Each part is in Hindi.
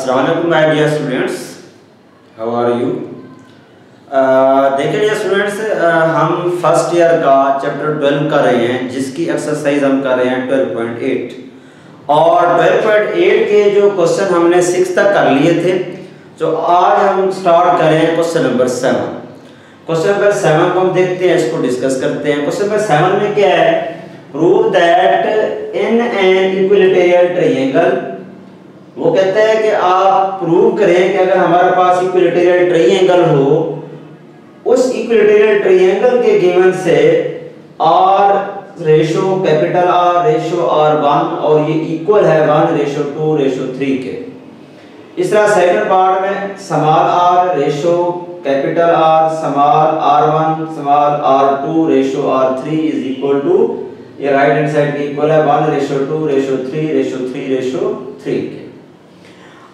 अस्सलामुअलैकुम my dear students, how are you. देखिए डियर स्टूडेंट्स, हम फर्स्ट ईयर का चैप्टर 12 कर रहे हैं, जिसकी एक्सरसाइज हम कर रहे हैं 12.8 और 12.8 के जो क्वेश्चन हमने 6 तक कर लिए थे। तो आज हम स्टार्ट करें क्वेश्चन नंबर 7। क्वेश्चन नंबर 7 को हम देखते हैं, इसको डिस्कस करते हैं। क्वेश्चन नंबर 7 में क्या है? Prove that in an equilateral triangle. वो कहता है कि आप प्रूव करें कि अगर हमारे पास इक्विलेटरल ट्रायंगल हो, उस इक्विलेटरल ट्रायंगल के गिवन से R ratio capital R ratio R1 और ये इक्वल है 1:2:3 के। इस तरह सेकंड पार्ट में small r ratio capital R small r1 small r2 ratio r3 is equal to, ये राइट हैंड साइड के इक्वल है 1:2:3:3 के।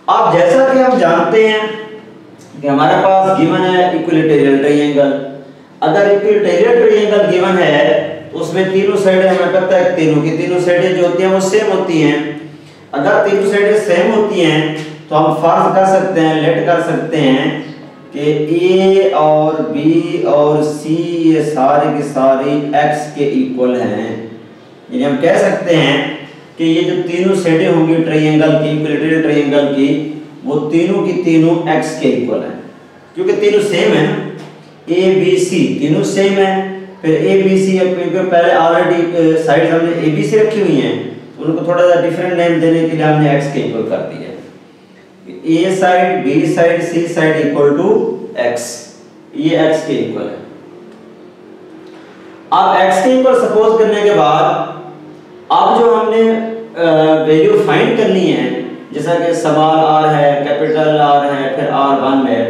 अब जैसा कि हम जानते हैं कि हमारे पास गिवन है इक्विलेटरल ट्रायंगल। अगर इक्विलेटरल ट्रायंगल गिवन है तो उसमें तीनों साइडें हमें पता है, तीनों साइडें जो होती हैं वो सेम होती हैं। अगर तीनों साइडें सेम होती हैं तो हम फर्ज कर सकते हैं, लेट कर सकते हैं कि A और B और C ये सारे की सारी x के इक्वल हैं। यानी हम कह सकते हैं कि ये जो तीनों साइडें होंगी ट्रायंगल की, इक्विलेटरल ट्रायंगल की, वो तीनों की तीनों x के इक्वल हैं, क्योंकि तीनों सेम है ना। A B C तीनों सेम है। फिर A B C पहले ऑलरेडी साइड हमने A B C रखी हुई हैं, उनको थोड़ा सा डिफरेंट नेम देने के लिए हमने x के इक्वल कर दिया। A side B side C side equal to x, ये x के इक्वल है। अब x के इक्वल सपोज करने के बाद अब जो हमने वैल्यू फाइंड करनी है, जैसा कि स्मॉल r है, कैपिटल R है, फिर R1 है।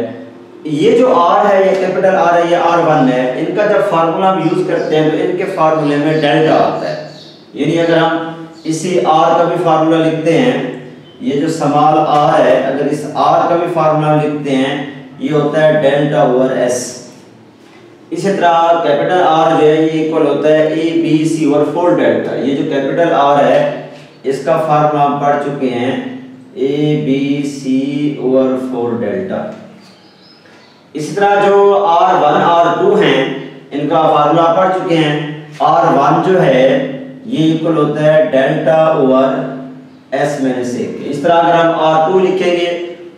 ये जो R है, ये कैपिटल R है, ये R1 है। इनका जब फार्मूला हम यूज करते हैं तो इनके फार्मूले में डेल्टा आता है। यानी अगर हम इसी R का भी फार्मूला लिखते हैं, ये जो स्मॉल r है, अगर इस R का भी फार्मूला लिखते हैं, ये होता है डेल्टा ओवर s। इसी तरह कैपिटल R जो है ये इक्वल होता है A B C over 4 delta. ये जो कैपिटल R है इसका फार्मूला हम पढ़ चुके हैं, A B C over 4 delta. इसी तरह जो R1 R2 हैं, इनका फार्मूला पढ़ चुके हैं। R1 जो है ये इक्वल होता है delta over S minus A के। इस तरह अगर हम R2 लिखेंगे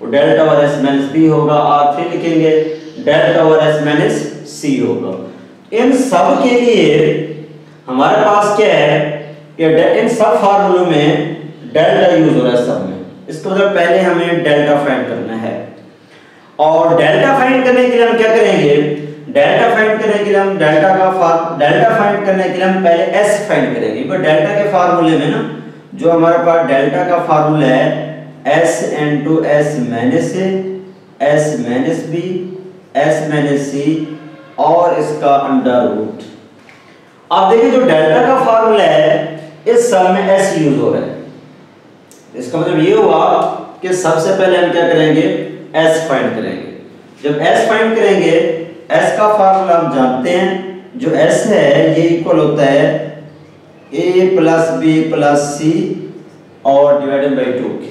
वो delta over S minus B होगा, R3 लिखेंगे delta over S minus C होगा। इन सब के लिए हमारे पास क्या है कि इन सब फार्मूलों में डेल्टा यूज हो रहा है सब में। इसको मतलब पहले हमें डेल्टा फाइंड करना है, और डेल्टा फाइंड करने के लिए हम क्या करेंगे? डेल्टा फाइंड करने के लिए हम डेल्टा फाइंड करने के लिए हम पहले S फाइंड करेंगे। पर डेल्टा के फार्मूले में ना, जो हमारे पास डेल्टा का फार्मूला है S into S minus A, S minus B, S minus C और इसका अंडर रूट। अब देखिए जो डेल्टा का फार्मूला है, इस सब में S यूज हो रहा है। इसका मतलब ये हुआ कि सबसे पहले हम क्या करेंगे? S फाइंड करेंगे। जब S फाइंड करेंगे, S का फार्मूला हम जानते हैं, जो S है ये इक्वल होता है A plus B plus C और डिवाइडेड बाई 2 के।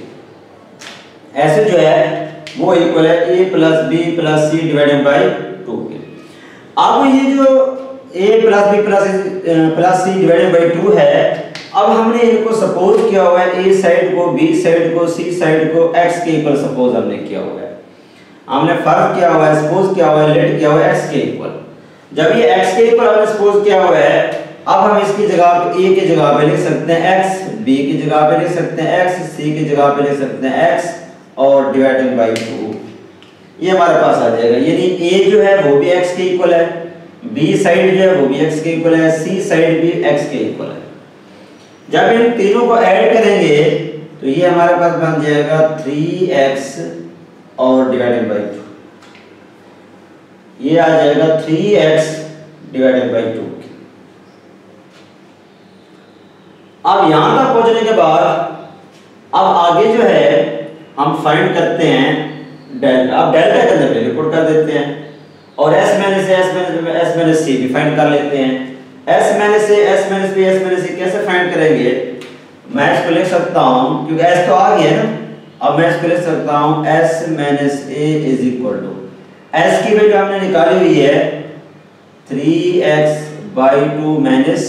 ऐसे जो है वो इक्वल है A plus B plus C divided by 2 के। अब ये जो A plus B plus C divided by 2 है, अब हमने इनको सपोज किया हुआ है, A साइड को, B साइड को, C साइड को x के इक्वल सपोज हमने किया हुआ है। हमने फर्क किया हुआ है, सपोज किया हुआ है, लेट किया हुआ है x के इक्वल। जब ये x के इक्वल हमने सपोज किया हुआ है, अब हम इसकी जगह पे A की जगह पे लिख सकते हैं x, B की जगह पे लिख सकते हैं x, C की जगह पे लिख सकते हैं x और डिवाइडेड बाई 2, ये हमारे पास आ जाएगा। यानी A जो है वो भी x के इक्वल है, B साइड जो है वो भी x के इक्वल है, C साइड भी x के इक्वल है। जब इन तीनों को ऐड करेंगे तो ये हमारे पास बन जाएगा 3x और डिवाइडेड बाई 2, ये आ जाएगा 3x डिवाइडेड बाई 2। अब यहां तक पहुंचने के बाद अब आगे जो है हम फाइंड करते हैं डेल्टा। अब डेल्टा के अंदर रिपोर्ट कर देते हैं और S माइनस C भी फाइंड कर लेते हैं। S minus A, S minus B, S minus C कैसे फाइंड करेंगे? मैं इसको लिख सकता हूं, क्योंकि S तो आ गया ना, अब मैं इसको लिख सकता हूँ s minus a is equal to, s की वैल्यू हमने निकाली हुई है 3x/2 माइनस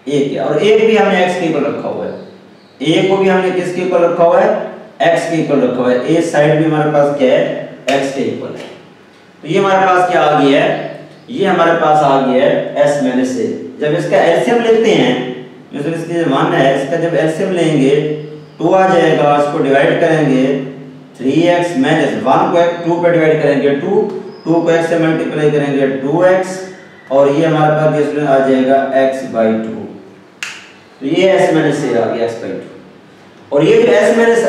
a के, और a भी हमने x के इक्वल रखा हुआ है, a को भी हमने किसके इक्वल रखा हुआ है, x के इक्वल रखा हुआ है, a साइड भी हमारे पास क्या है, x के इक्वल है। तो ये हमारे पास क्या आ गया है, ये हमारे पास आ गया है s माइनस a। जब इसका एलसीएम लेते हैं, जैसे इसकी मान है, इसका जब एलसीएम लेंगे 2 आ जाएगा, इसको डिवाइड करेंगे 3x माइनस 1 को 2 पे डिवाइड करेंगे 2 को x से मल्टीप्लाई करेंगे 2x, और ये हमारे पास ये स्टूडेंट आ जाएगा x/2। तो ये s माइनस a आ गया x/2, और ये जो s माइनस a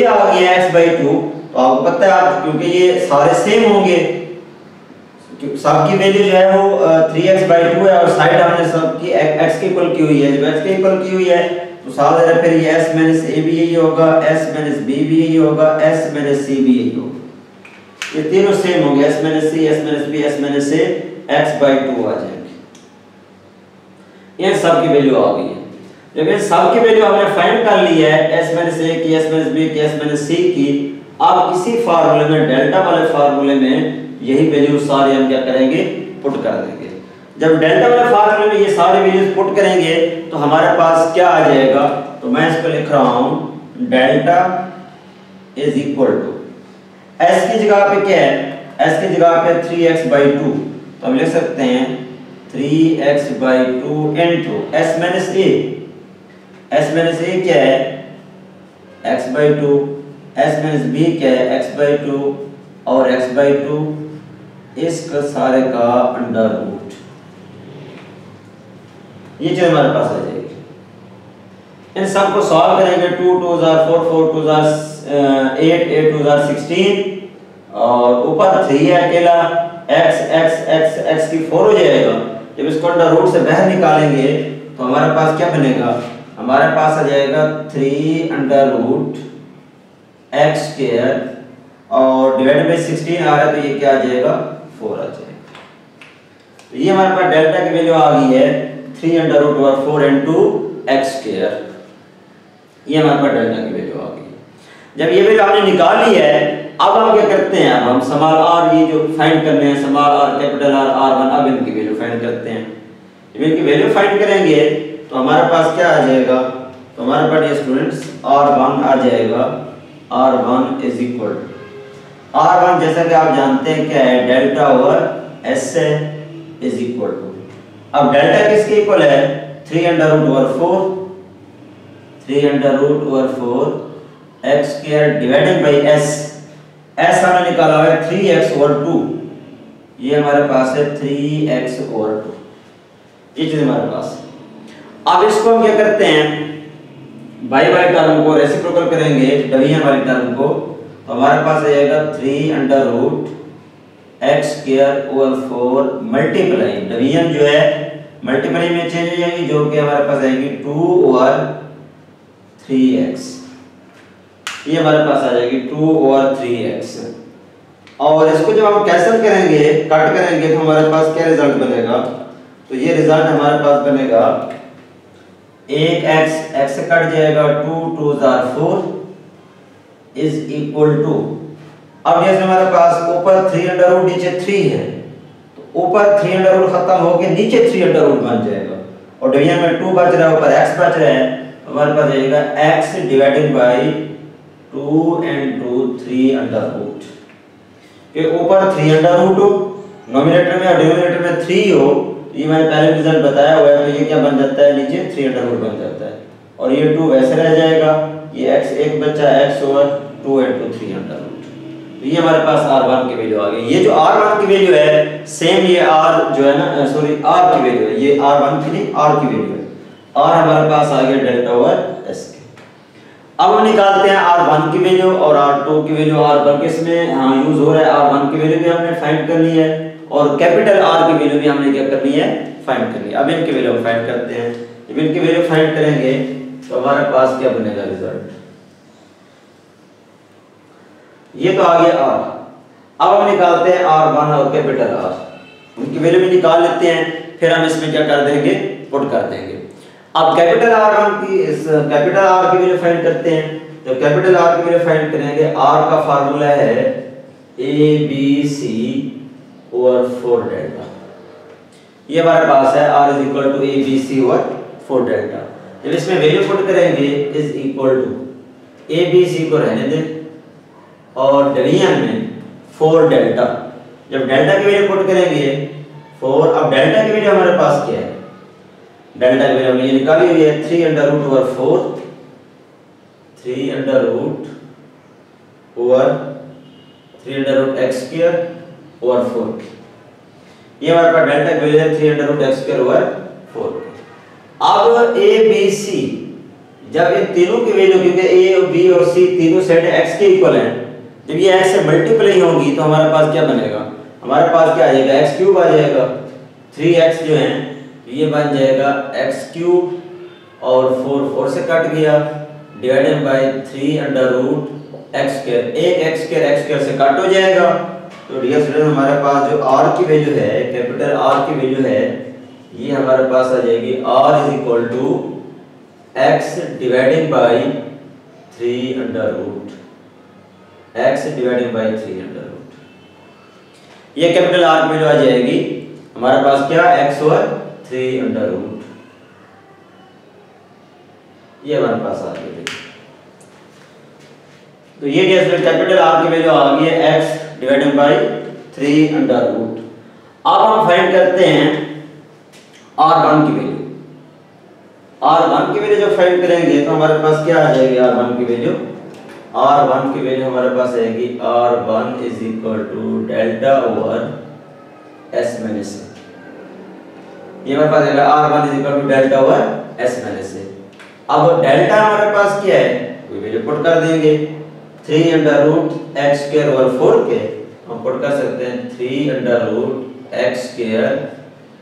आ गया x/2, तो आपको पता है आप, क्योंकि ये सारे सेम होंगे, सबकी वैल्यू जो है वो 3x/2 है, और साइड हमने सबकी x के इक्वल की हुई है। जब x के इक्वल की हुई है तो साथ में फिर ये s माइनस a भी यही होगा, s माइनस b भी यही होगा, s माइनस c भी यही होगा, ये तीनों सेम होंगे, s minus c, s minus b, s minus a x/2 आ जाएंगे। ये सब की वैल्यू आ गई है। जब ये सब की वैल्यू हमने फाइंड कर ली है, s माइनस a की, s माइनस b की, s माइनस c की, अब इसी फार्मूले में, डेल्टा वाले फार्मूले में यही वैल्यू सारे हम क्या करेंगे, पुट कर देंगे। जब डेल्टा वाले फार्मूले में ये सारे वैल्यूज पुट करेंगे तो हमारे पास क्या आ जाएगा, तो मैं इसको लिख रहा हूं delta is equal to, s की जगह पे क्या है, s की जगह पे 3x/2, तो हम लिख सकते हैं 3x/2 into s minus a, s minus a क्या है, x/2, s माइनस b क्या है, x/2, और x/2 इसका सारे का अंडर रूट, ये चीज हमारे पास आ जाएगी। इन सब को सॉल्व करेंगे, 2 2 4 4 2 8 8 2 16, और ऊपर 3 है अकेला, x की 4 हो जाएगा। जब इसको अंडर रूट से बाहर निकालेंगे तो हमारे पास क्या बनेगा, हमारे पास आ जाएगा 3 अंडर रूट x², और डिवाइडेड बाय 16 आ रहा है, तो ये क्या आ जाएगा, 4 आ जाएगा। तो ये हमारे पास डेल्टा की वैल्यू आ गई है 3√4 इनटू x², ये हमारे पास डेल्टा की वैल्यू आ गई। जब ये वैल्यू हमने निकाल ली है, अब हम क्या करते हैं, अब हम स्मॉल r, ये जो फाइंड करने हैं, small r, capital R, r1, अब इनकी वैल्यू फाइंड करते हैं। जब इनकी वैल्यू फाइंड करेंगे तो हमारे पास क्या आ जाएगा, तो हमारे पास ये स्टूडेंट्स r1 आ जाएगा, r1 is equal to, r1 जैसा कि आप जानते हैं क्या है, delta over s is equal to, अब डेल्टा किसके इक्वल है, 3√4 x² divided by s, s हमने निकाला है 3x/2, ये हमारे पास है 3x/2, ये चीज हमारे पास। अब इसको हम क्या करते हैं, बाई बाई टर्म को रेसिप्रोकल करेंगे डिवीजन वाली टर्म को, तो हमारे पास आएगा 3√x²/4 मल्टीप्लाई, डिवीजन जो है मल्टीप्लाई में चेंज हो जाएगी, जो कि हमारे पास आएगी 2/3x, ये हमारे पास आ जाएगी 2/3x। और इसको जब हम कैंसिल करेंगे, कट करेंगे, तो हमारे पास क्या रिजल्ट बनेगा, तो ये रिजल्ट हमारे पास बनेगा 1x, x से कट जाएगा, 2 2 4 इज इक्वल टू, अब जैसे हमारे पास ऊपर 3 नीचे 3 है, तो ऊपर 3 खत्म होके नीचे 3 बन जाएगा, और डिवीजन में 2 बच रहा है, ऊपर x बच रहा है, हमारे पास जाएगा x डिवाइडेड बाय 2 into 3 के ऊपर 3 हो, नोमिनेटर में और डिनोमिनेटर में 3 हो, ये मैंने पहले रिजल्ट बताया हुआ है, तो ये क्या बन जाता है, नीचे 3 बन जाता है, और ये 2 वैसे रह जाएगा, ये x एक बचा, x/2 into 3, तो ये हमारे पास r1 की वैल्यू आ गई। ये जो r1 की वैल्यू है, सेम ये r जो है ना, सॉरी r की वैल्यू है, ये r1 की नहीं, r की वैल्यू है, r हमारे पास आ गया डेल्टा ओवर s के। अब हम निकालते हैं r1 की वैल्यू और r2 की वैल्यू, r1 किसमें हाँ यूज हो रहा है, r1 की वैल्यू भी हमने फाइंड करनी है, और कैपिटल R की वैल्यू भी हमने क्या करनी है, फाइंड करनी है। अब इनकी वैल्यू हम फाइंड करते हैं, जब इनकी वैल्यू फाइंड करेंगे तो हमारे पास क्या बनेगा रिजल्ट, ये तो आ गया R। अब हम निकालते हैं R1 और कैपिटल R, उनकी वैल्यू भी निकाल लेते हैं, फिर हम इसमें क्या कर देंगे, पुट कर देंगे। अब कैपिटल R1 की, इस कैपिटल R की वैल्यू फाइंड करते हैं, जब कैपिटल आर की वैल्यू फाइंड करेंगे, आर का फार्मूला है A B C over 4 delta. ये हमारे पास है R is equal to A B C over 4 delta. जब इसमें वैल्यू पुट करेंगे is equal to A B C को रहने दें और डिवीजन में 4 डेल्टा। जब डेल्टा की वैल्यू पुट करेंगे 4, अब डेल्टा की वैल्यू हमारे पास क्या है, डेल्टा की वैल्यू हमने निकाली हुई है 3 under root over 4, 3 under root over 3 under root x square over 4। ये हमारे पास डेल्टा की वैल्यू है 3 under root x square over 4। अब ए बी सी, जब इन तीनों की वैल्यू, क्योंकि ए और बी और सी तीनों सेट एक्स के इक्वल हैं, जब ये एक्स से मल्टीप्लाई होंगी तो हमारे पास क्या बनेगा, हमारे पास क्या आ जाएगा, एक्स क्यूब आ जाएगा। 3x जो है ये बन जाएगा एक्स क्यूब और 4 से कट गया, divided by 3 under root x square. एक एक्स स्क्वायर से कट हो जाएगा। तो डियर स्टूडेंट, हमारे पास जो r की वैल्यू है, कैपिटल R की वैल्यू है, ये हमारे पास आ जाएगी r is equal to x dividing by 3 under root x dividing by 3 under root. ये कैपिटल R की वैल्यू आ जाएगी हमारे पास क्या, x ओवर 3 अंडर रूट। ये हमारे पास आ गई। तो ये कैपिटल R की वैल्यू आ गई है x divided by 3 under root. अब हम फाइंड करते हैं R1 की वैल्यू। R1 की वैल्यू जब फाइंड करेंगे तो हमारे पास क्या आ जाएगी, R1 की वैल्यू, R1 की वैल्यू हमारे पास आएगी R1 is equal to delta over S minus A। ये हमारे पास आएगा R1 is equal to delta over S minus A। अब डेल्टा हमारे पास क्या है, कोई वैल्यू पुट कर देंगे, 3 under root x square over 4 के हम पुट कर सकते हैं 3 under root x square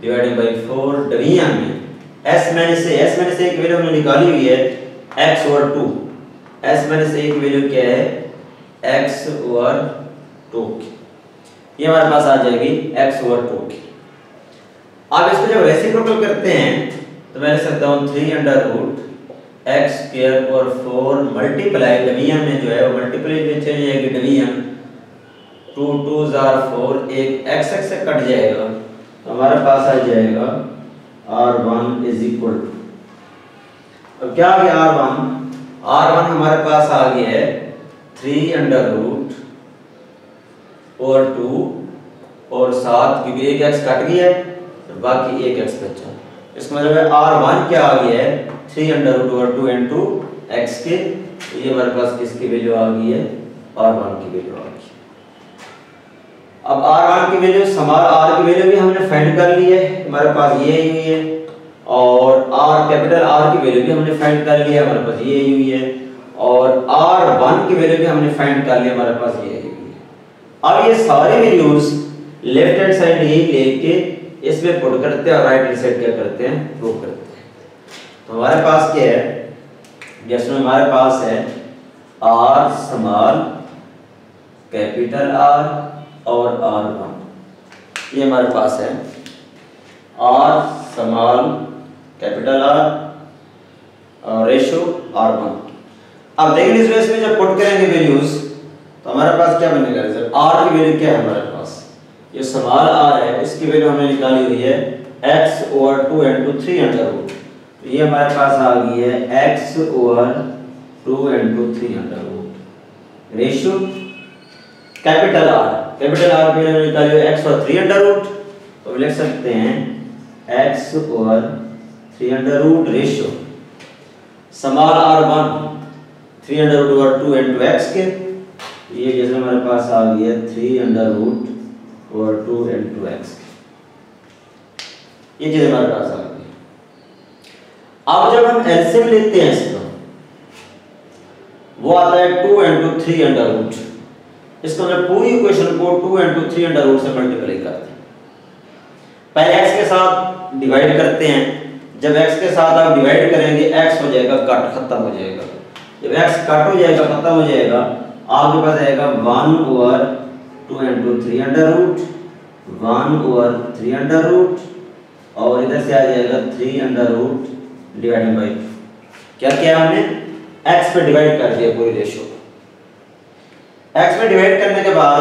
divided by 4 division में s माइनस a की वैल्यू हमने निकाली हुई है x over 2। s minus a की वैल्यू क्या है, x ओवर 2 की। ये हमारे पास आ जाएगी x ओवर 2 की। अब इसको जब रेसिप्रोकल करते हैं तो मैं लिख सकता हूँ 3 अंडर रूट एक्स स्क्वायर और 4 मल्टीप्लाई डिवीजन में जो है वो मल्टीप्लाई में चली जाएगी डिवीजन, 2 2s are 4, एक x से कट जाएगा तो हमारे पास आ जाएगा R1 इज इक्वल टू, अब क्या आ गया R1 हमारे पास आ गया है 3 अंडर रूट और 2 और 7, क्योंकि एक x कट गया है तो बाकी एक x बचा। इसका मतलब है R1 क्या आ गया है 3 under root over 2 into x के। तो ये हमारे पास किसकी वैल्यू आ गई है, R1 की वैल्यू आ गई। अब R1 की वैल्यू, स्मॉल r की वैल्यू भी हमने फाइंड कर ली है, हमारे पास ये आई हुई है, और r कैपिटल R की वैल्यू भी हमने फाइंड कर ली है, हमारे पास ये आई हुई है, और R1 की वैल्यू भी हमने फाइंड कर ली है, हमारे पास ये आई हुई है। अब ये सारे वैल्यूज लेफ्ट हैंड साइड ही लेके इसमें पुट करते हैं और राइट हैंड साइड क्या करते हैं, प्रूव करते हैं। तो हमारे पास क्या है, जिसमें हमारे पास है R स्मॉल कैपिटल R और R1। ये हमारे पास है R स्मॉल कैपिटल R और रेशो R1। अब देखिए इसमें जब पुट करेंगे वैल्यूज तो हमारे पास क्या बनेगा रिजल्ट, R की वैल्यू क्या है हमारे पास, ये स्मॉल R है, इसकी वैल्यू हमने निकाली हुई है x over 2 into 3 under root. तो ये हमारे पास आ गई है x over 2 into 3 under root ratio capital R की वैल्यू निकाली हुई है x ओवर 3 अंडर रूट। तो लिख सकते हैं x over 3 under root ratio small R1 3 under root over 2 into x के। ये जैसे हमारे पास आ गई है 3 under root over 2 into x। ये चीज हमारे पास आ गई। अब जब हम एलसीएम लेते हैं इसका, वो आता है 2 इनटू 3 अंडर रूट। इसको हम पूरी इक्वेशन को 2 इनटू 3 अंडर रूट से मल्टीप्लाई करते हैं। पहले x के साथ डिवाइड करते हैं, जब x के साथ आप डिवाइड करेंगे x हो जाएगा कट, खत्म हो जाएगा। जब x कट हो जाएगा, खत्म हो जाएगा, आपके पास आएगा 1 over 2 into 3 under root, 1 over 3 under root, और इधर से आ जाएगा 3 अंडर रूट डिवाइडेड बाय क्या किया हमने, x पे डिवाइड कर दिया पूरी रेशियो को। x पे डिवाइड करने के बाद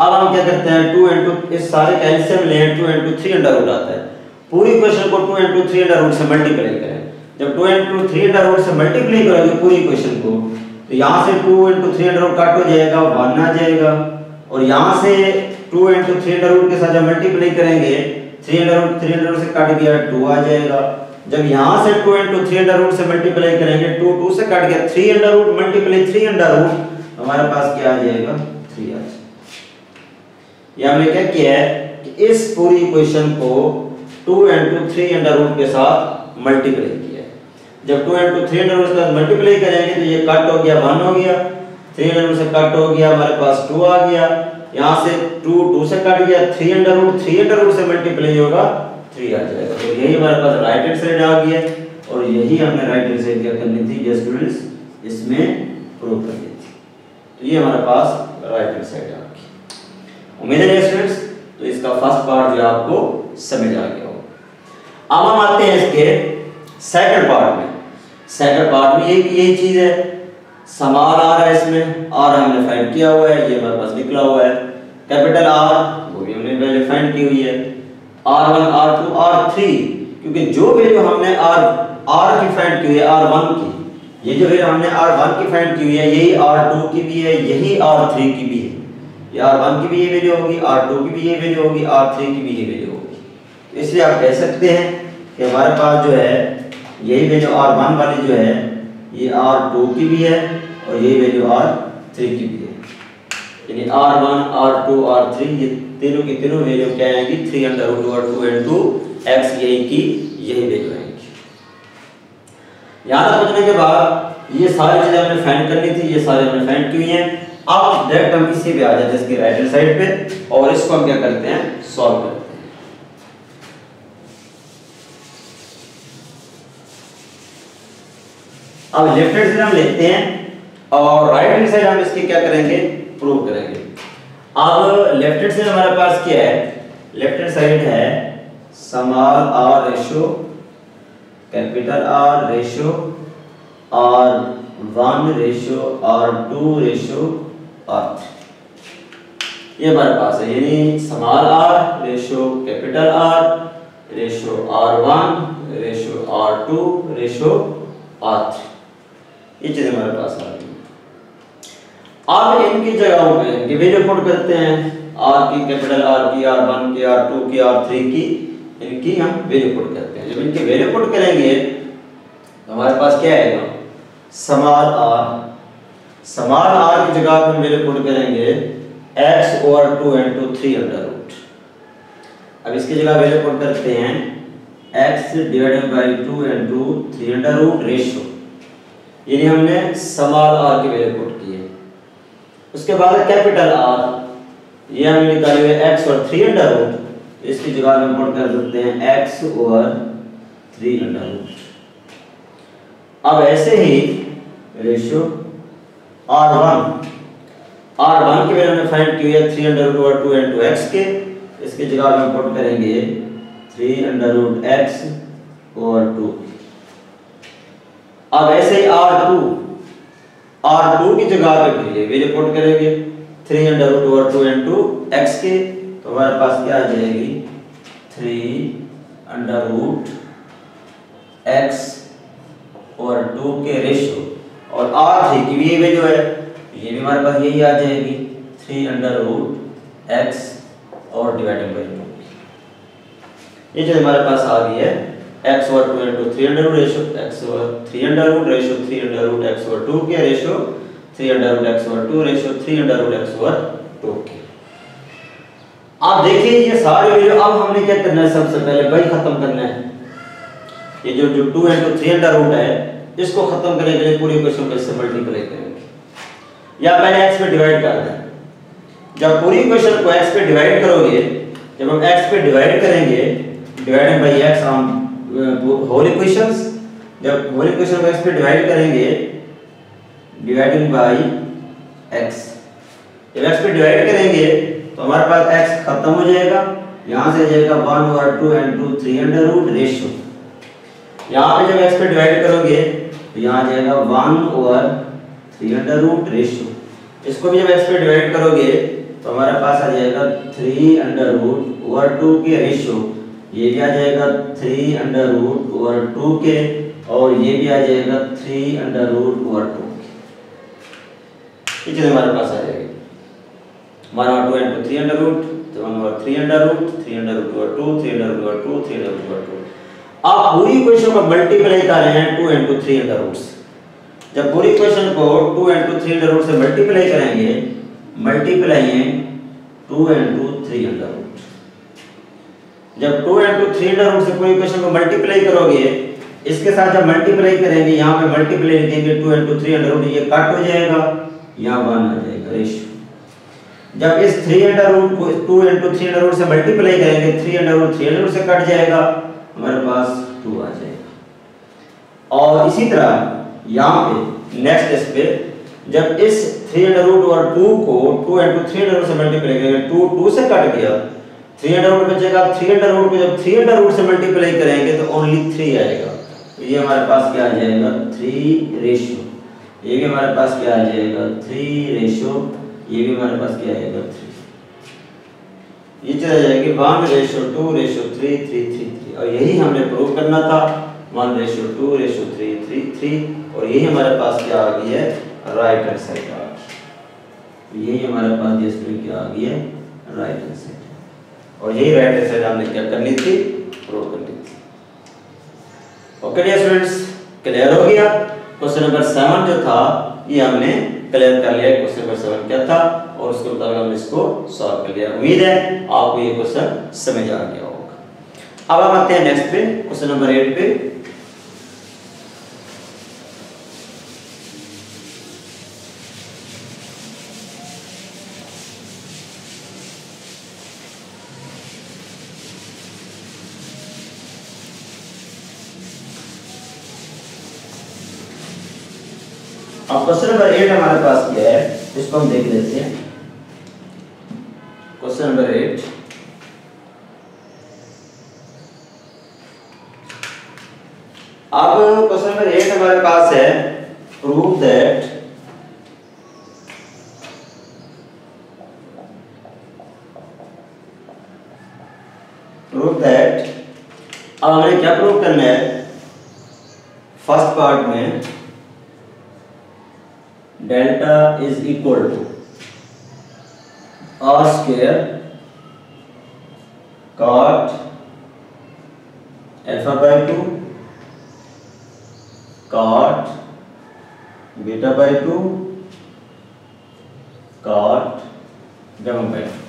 अब हम क्या करते हैं 2 इंटू इस सारे का एलसीएम ले 2 इंटू 3 अंडर रूट आता है। पूरी इक्वेशन को 2 इंटू 3 अंडर रूट से मल्टीप्लाई करें। जब 2 इंटू 3 अंडर रूट से मल्टीप्लाई करोगे पूरी इक्वेशन को तो यहाँ से 2 इंटू 3 अंडर रूट काट हो जाएगा 1 आ जाएगा और यहाँ से 2 इंटू 3 अंडर रूट के साथ जब मल्टीप्लाई करेंगे 3 अंडर रूट से काट गया 2 आ जाएगा। जब यहाँ से 2 इंटू 3 अंडर रूट से मल्टीप्लाई करेंगे 2 से काट गया 3 under root multiply 3 under root हमारे पास क्या आ जाएगा 3 आ जाएगा। ये हमने क्या किया है कि इस पूरी इक्वेशन को 2 इंटू 3 अंडर रूट के साथ मल्टीप्लाई किया है। जब 2 इंटू 3 अंडर रूट के साथ मल्टीप्लाई करेंगे तो ये कट हो गया 1 हो गया 3 अंडर रूट से कट हो गया हमारे पास 2 आ गया। यहाँ से 2 से कट गया 3 अंडर रूट से मल्टीप्लाई होगा 3 आ जाएगा। तो यही हमारे पास राइट हैंड साइड आ गया और यही हमें राइट हैंड साइड क्या करनी थी ये स्टूडेंट्स इसमें प्रूव करनी थी। तो ये हमारे पास राइट हैंड साइड आ गई। उम्मीद है स्टूडेंट्स तो इसका फर्स्ट पार्ट जो आपको समझ आ गया होगा। अब हम आते हैं इसके सेकंड पार्ट में। सेकंड पार्ट में यही चीज है स्मॉल आर है इसमें आर हमने फाइंड किया हुआ है ये हमारे पास निकला हुआ है। कैपिटल आर वो भी हमने पहले फाइंड की हुई है R1 R2 R3 क्योंकि जो वैल्यू हमने R की फाइंड की हुई है R1 की ये जो वैल्यू हमने R1 की फाइंड की हुई है यही R2 की भी है यही R3 की भी है। ये R1 की भी ये वैल्यू होगी R2 की भी ये वैल्यू होगी R3 की भी ये वैल्यू होगी। इसलिए आप कह सकते हैं कि हमारे पास जो है यही वैल्यू R1 वाली जो है ये R2 की भी है और यही वैल्यू R3 की भी है। यानी R1 R2 R3 ये तीनों की तीनों वैल्यू क्या आएंगी 3 under root over 2 into x यही की यही वैल्यू आएंगी। यहाँ तक पहुंचने के बाद ये सारी चीजें हमने फाइंड करनी थी ये सारी हमने फाइंड की हुई हैं। अब डायरेक्ट हम इसी पे आ जाते हैं इसकी राइट हैंड साइड पे और इसको हम क्या करते हैं सॉल्व करते हैं। अब लेफ्ट हैंड साइड हम लेते हैं और राइट हैंड साइड हम इसकी क्या करेंगे प्रूव करेंगे। अब लेफ्ट हैंड साइड हमारे पास क्या है लेफ्ट हैंड साइड है small r ratio capital R ratio R1 ratio R2 ratio R3 ये हमारे पास है। यानी small r ratio capital R ratio R1 ratio R2 ratio R3 ये चीजें हमारे पास आ गई। अब इनकी जगहों पे इनकी वैल्यू पुट करते हैं R की कैपिटल R की R1 की R2 की R3 की इनकी हम वैल्यू पुट करते हैं। जब इनकी वैल्यू पुट करेंगे तो हमारे पास क्या आएगा स्मॉल r की जगह पे वैल्यू पुट करेंगे x over 2 into 3 under root. अब इसकी जगह वैल्यू पुट करते हैं x divided by 2 into 3 under root ratio यानी हमने स्मॉल r की वैल्यू पुट की है। उसके बाद कैपिटल R ये हमने निकाले हुए x और 3 अंडर रूट इसकी जगह में पुट कर देते हैं x ओवर 3 अंडर रूट। अब ऐसे ही रेशियो R1 की वैल्यू हमने फाइंड की है 3 under root over 2 into x के इसकी जगह में पुट करेंगे 3 अंडर रूट x ओवर 2। अब ऐसे ही R2 की जगह पे फिर ये वैल्यू पुट करेंगे 3 under root over 2 into x के तो हमारे पास क्या आ जाएगी 3 अंडर रूट x और 2 के रेशियो और R3 की भी ये वैल्यू है ये भी हमारे पास यही आ जाएगी 3 अंडर रूट x और डिवाइडेड बाय 2। ये जो हमारे पास आ गई है x over 2 into 3 under root ratio x over 3 under root ratio 3 under root x over 2 के ratio 3 under root x over 2 ratio 3 under root x over 2 के। आप देखिए ये सारे वैल्यू अब हमने क्या करना है सबसे पहले भाई खत्म करना है। ये जो 2 इंटू 3 अंडर रूट है इसको खत्म करने के लिए पूरी इक्वेशन को इससे मल्टीप्लाई करेंगे या पहले x पे डिवाइड कर दें। जब पूरी इक्वेशन को x पे डिवाइड करोगे जब हम x पे डिवाइड करेंगे डिवाइडेड बाय x हम होल इक्वेशंस जब होल इक्वेशन को x पे डिवाइड करेंगे डिवाइडिंग बाय x जब x पे डिवाइड करेंगे तो हमारे पास x खत्म हो जाएगा यहां से जाएगा 1 over 2 into 3 under root ratio. यहां पे जब x पे डिवाइड करोगे तो यहाँ आ जाएगा 1/3 अंडर रूट रेशियो। इसको भी जब x पे डिवाइड करोगे तो हमारे पास आ जाएगा 3 अंडर रूट ओवर 2 के रेशियो। ये भी आ जाएगा 3 अंडर रूट ओवर 2 के, और ये भी आ जाएगा 3 अंडर रूट ओवर 2 के। ये चीज़ हमारे पास आ जाएगी 1/2 into 3 under root, 1/3 under root, 3 under root over 2, 3 under root over 2, 3 under root over 2। आप पूरी इक्वेशन को मल्टीप्लाई कर रहे हैं 2 into 3 अंडर रूट से। जब पूरी इक्वेशन को 2 into 3 अंडर रूट से मल्टीप्लाई करेंगे, मल्टीप्लाई 2 into 3 अंडर रूट। जब 2 into 3 अंडर रूट से पूरी इक्वेशन को मल्टीप्लाई करोगे, इसके साथ जब मल्टीप्लाई करेंगे, यहाँ पे मल्टीप्लाई लिखेंगे 2 into 3 अंडर रूट, ये कट हो जाएगा, यहाँ 1 आ जाएगा रेशियो। जब इस 3 अंडर रूट को 2 into 3 अंडर रूट से मल्टीप्लाई करेंगे, 3 अंडर रूट 3 अंडर रूट से कट जाएगा, हमारे पास 2 आ जाएगा। और इसी तरह यहाँ पे नेक्स्ट इस पे जब इस 3 अंडर रूट और 2 को 2 into 3 अंडर रूट से मल्टीप्लाई करेंगे, 2 से कट गया, 3 अंडर रूट बचेगा। 3 अंडर रूट को जब 3 अंडर रूट से मल्टीप्लाई करेंगे तो ओनली 3 आएगा। तो ये हमारे पास क्या आ जाएगा 3 रेशियो। ये भी हमारे पास क्या आ जाएगा 3 रेशियो। ये भी हमारे पास क्या आएगा 3। ये चला जाएगी 1/2, 3/3, 3/3। और यही हमने प्रूव करना था 1/2, 3/3, 3। और यही हमारे पास क्या आ गई है राइट हैंड साइड आ गई। यही हमारे पास इसमें क्या आ गई है राइट हैंड साइड। और यही राइट हैंड साइड हमने क्या करनी थी प्रूव करनी थी। ओके डियर स्टूडेंट्स, क्लियर हो गया। क्वेश्चन नंबर 7 जो था ये हमने क्लियर कर लिया। क्वेश्चन नंबर 7 क्या था और उसके मुताबिक हमने इसको सॉल्व कर लिया। उम्मीद है आपको ये क्वेश्चन समझ आ गया होगा। अब हम आते हैं नेक्स्ट पे, क्वेश्चन नंबर 8 पे। अब क्वेश्चन नंबर 8 हमारे पास क्या है इसको हम देख लेते हैं। क्वेश्चन नंबर 8, अब क्वेश्चन नंबर 8 हमारे पास है प्रूव दैट अब हमें क्या प्रूव करना है। फर्स्ट पार्ट में delta is equal to R square cot alpha by 2 cot beta by 2 cot gamma by 2।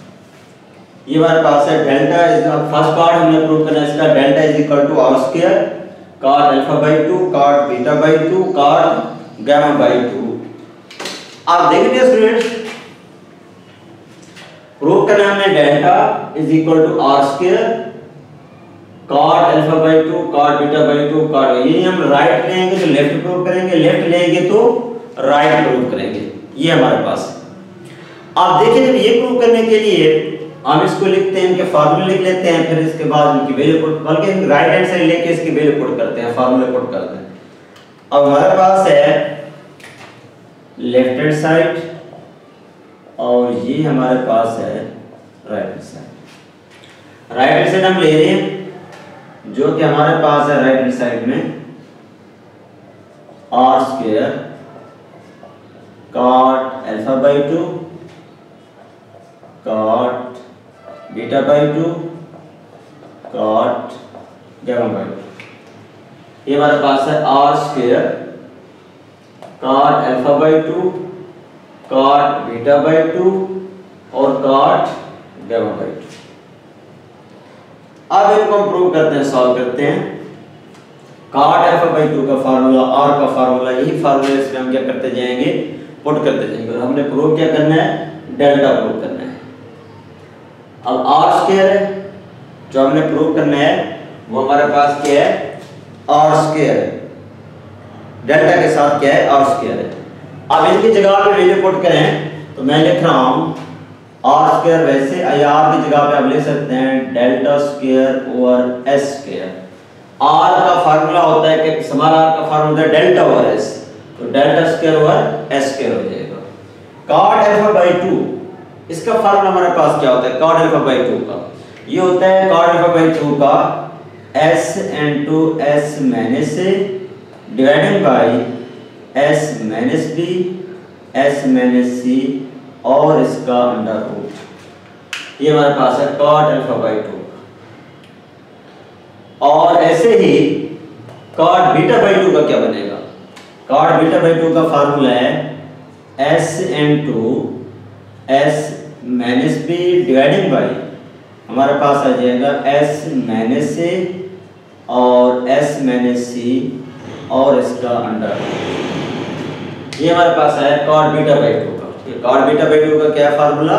ये हमारे पास है डेल्टा इज, फर्स्ट पार्ट हमने प्रूव करना है इसका, delta is equal to R square cot alpha by 2 cot beta by 2 cot gamma by 2। आप देखिए स्टूडेंट्स, प्रूव करना हमने delta is equal to R square cot alpha by 2 cot beta by 2 cot. ये हम राइट लेंगे तो लेफ्ट प्रूव करेंगे, लेफ्ट लेंगे तो राइट प्रूव करेंगे। ये हमारे पास है। आप देखिए जब ये प्रूव करने के लिए हम इसको लिखते हैं, इनके फार्मूले लिख लेते हैं, फिर इसके बाद इनकी वैल्यू पुट, बल्कि राइट हैंड साइड लेके इसकी वैल्यू पुट करते हैं, फार्मूले पुट करते हैं। अब हमारे पास है लेफ्ट हैंड साइड और ये हमारे पास है right hand side. Right hand side हम ले रहे हैं जो कि हमारे पास है राइट हैंड साइड में R square cot alpha by 2 cot beta by 2 cot gamma by 2। ये हमारे पास है R square cot alpha by 2 cot beta by 2 और कॉट गामा बाय 2। अब इनको हम प्रूव करते हैं, सॉल्व करते हैं। कॉट अल्फा बाय 2 का फार्मूला, आर का फार्मूला, यही फार्मूला इसमें हम क्या करते जाएंगे पुट करते जाएंगे। और हमने प्रूव क्या करना है डेल्टा प्रूव करना है। अब आर स्क्वायर है जो हमने प्रूव करना है वो हमारे पास क्या है आर स्क्वायर है, डेल्टा के साथ क्या है आर स्क्वायर है। अब इनकी जगह पे वैल्यू पुट करें तो मैं लिख रहा हूं आर स्क्वायर, वैसे आर की जगह पे आप लिख सकते हैं delta square over S square. R का फार्मूला होता है कि स्मॉल आर का फार्मूला होता है डेल्टा ओवर एस, तो delta square over S square हो जाएगा। कॉट अल्फा बाई 2, इसका फार्मूला हमारे पास क्या होता है कॉट अल्फा बाई 2 का? ये होता है कॉट अल्फा बाई 2 का S into S minus A divided by S minus B S minus C और इसका अंडर रूट। ये हमारे पास है कॉट अल्फा बाई 2। और ऐसे ही कॉट बीटा बाई 2 का क्या बनेगा? कॉट बीटा बाई 2 का फार्मूला है S into S minus B dividing by हमारे पास आ जाएगा एस माइनस ए और एस माइनस सी और इसका अंडर। ये हमारे पास है कॉट बीटा बाई 2 का। ये कॉट बीटा बाई 2 का क्या फार्मूला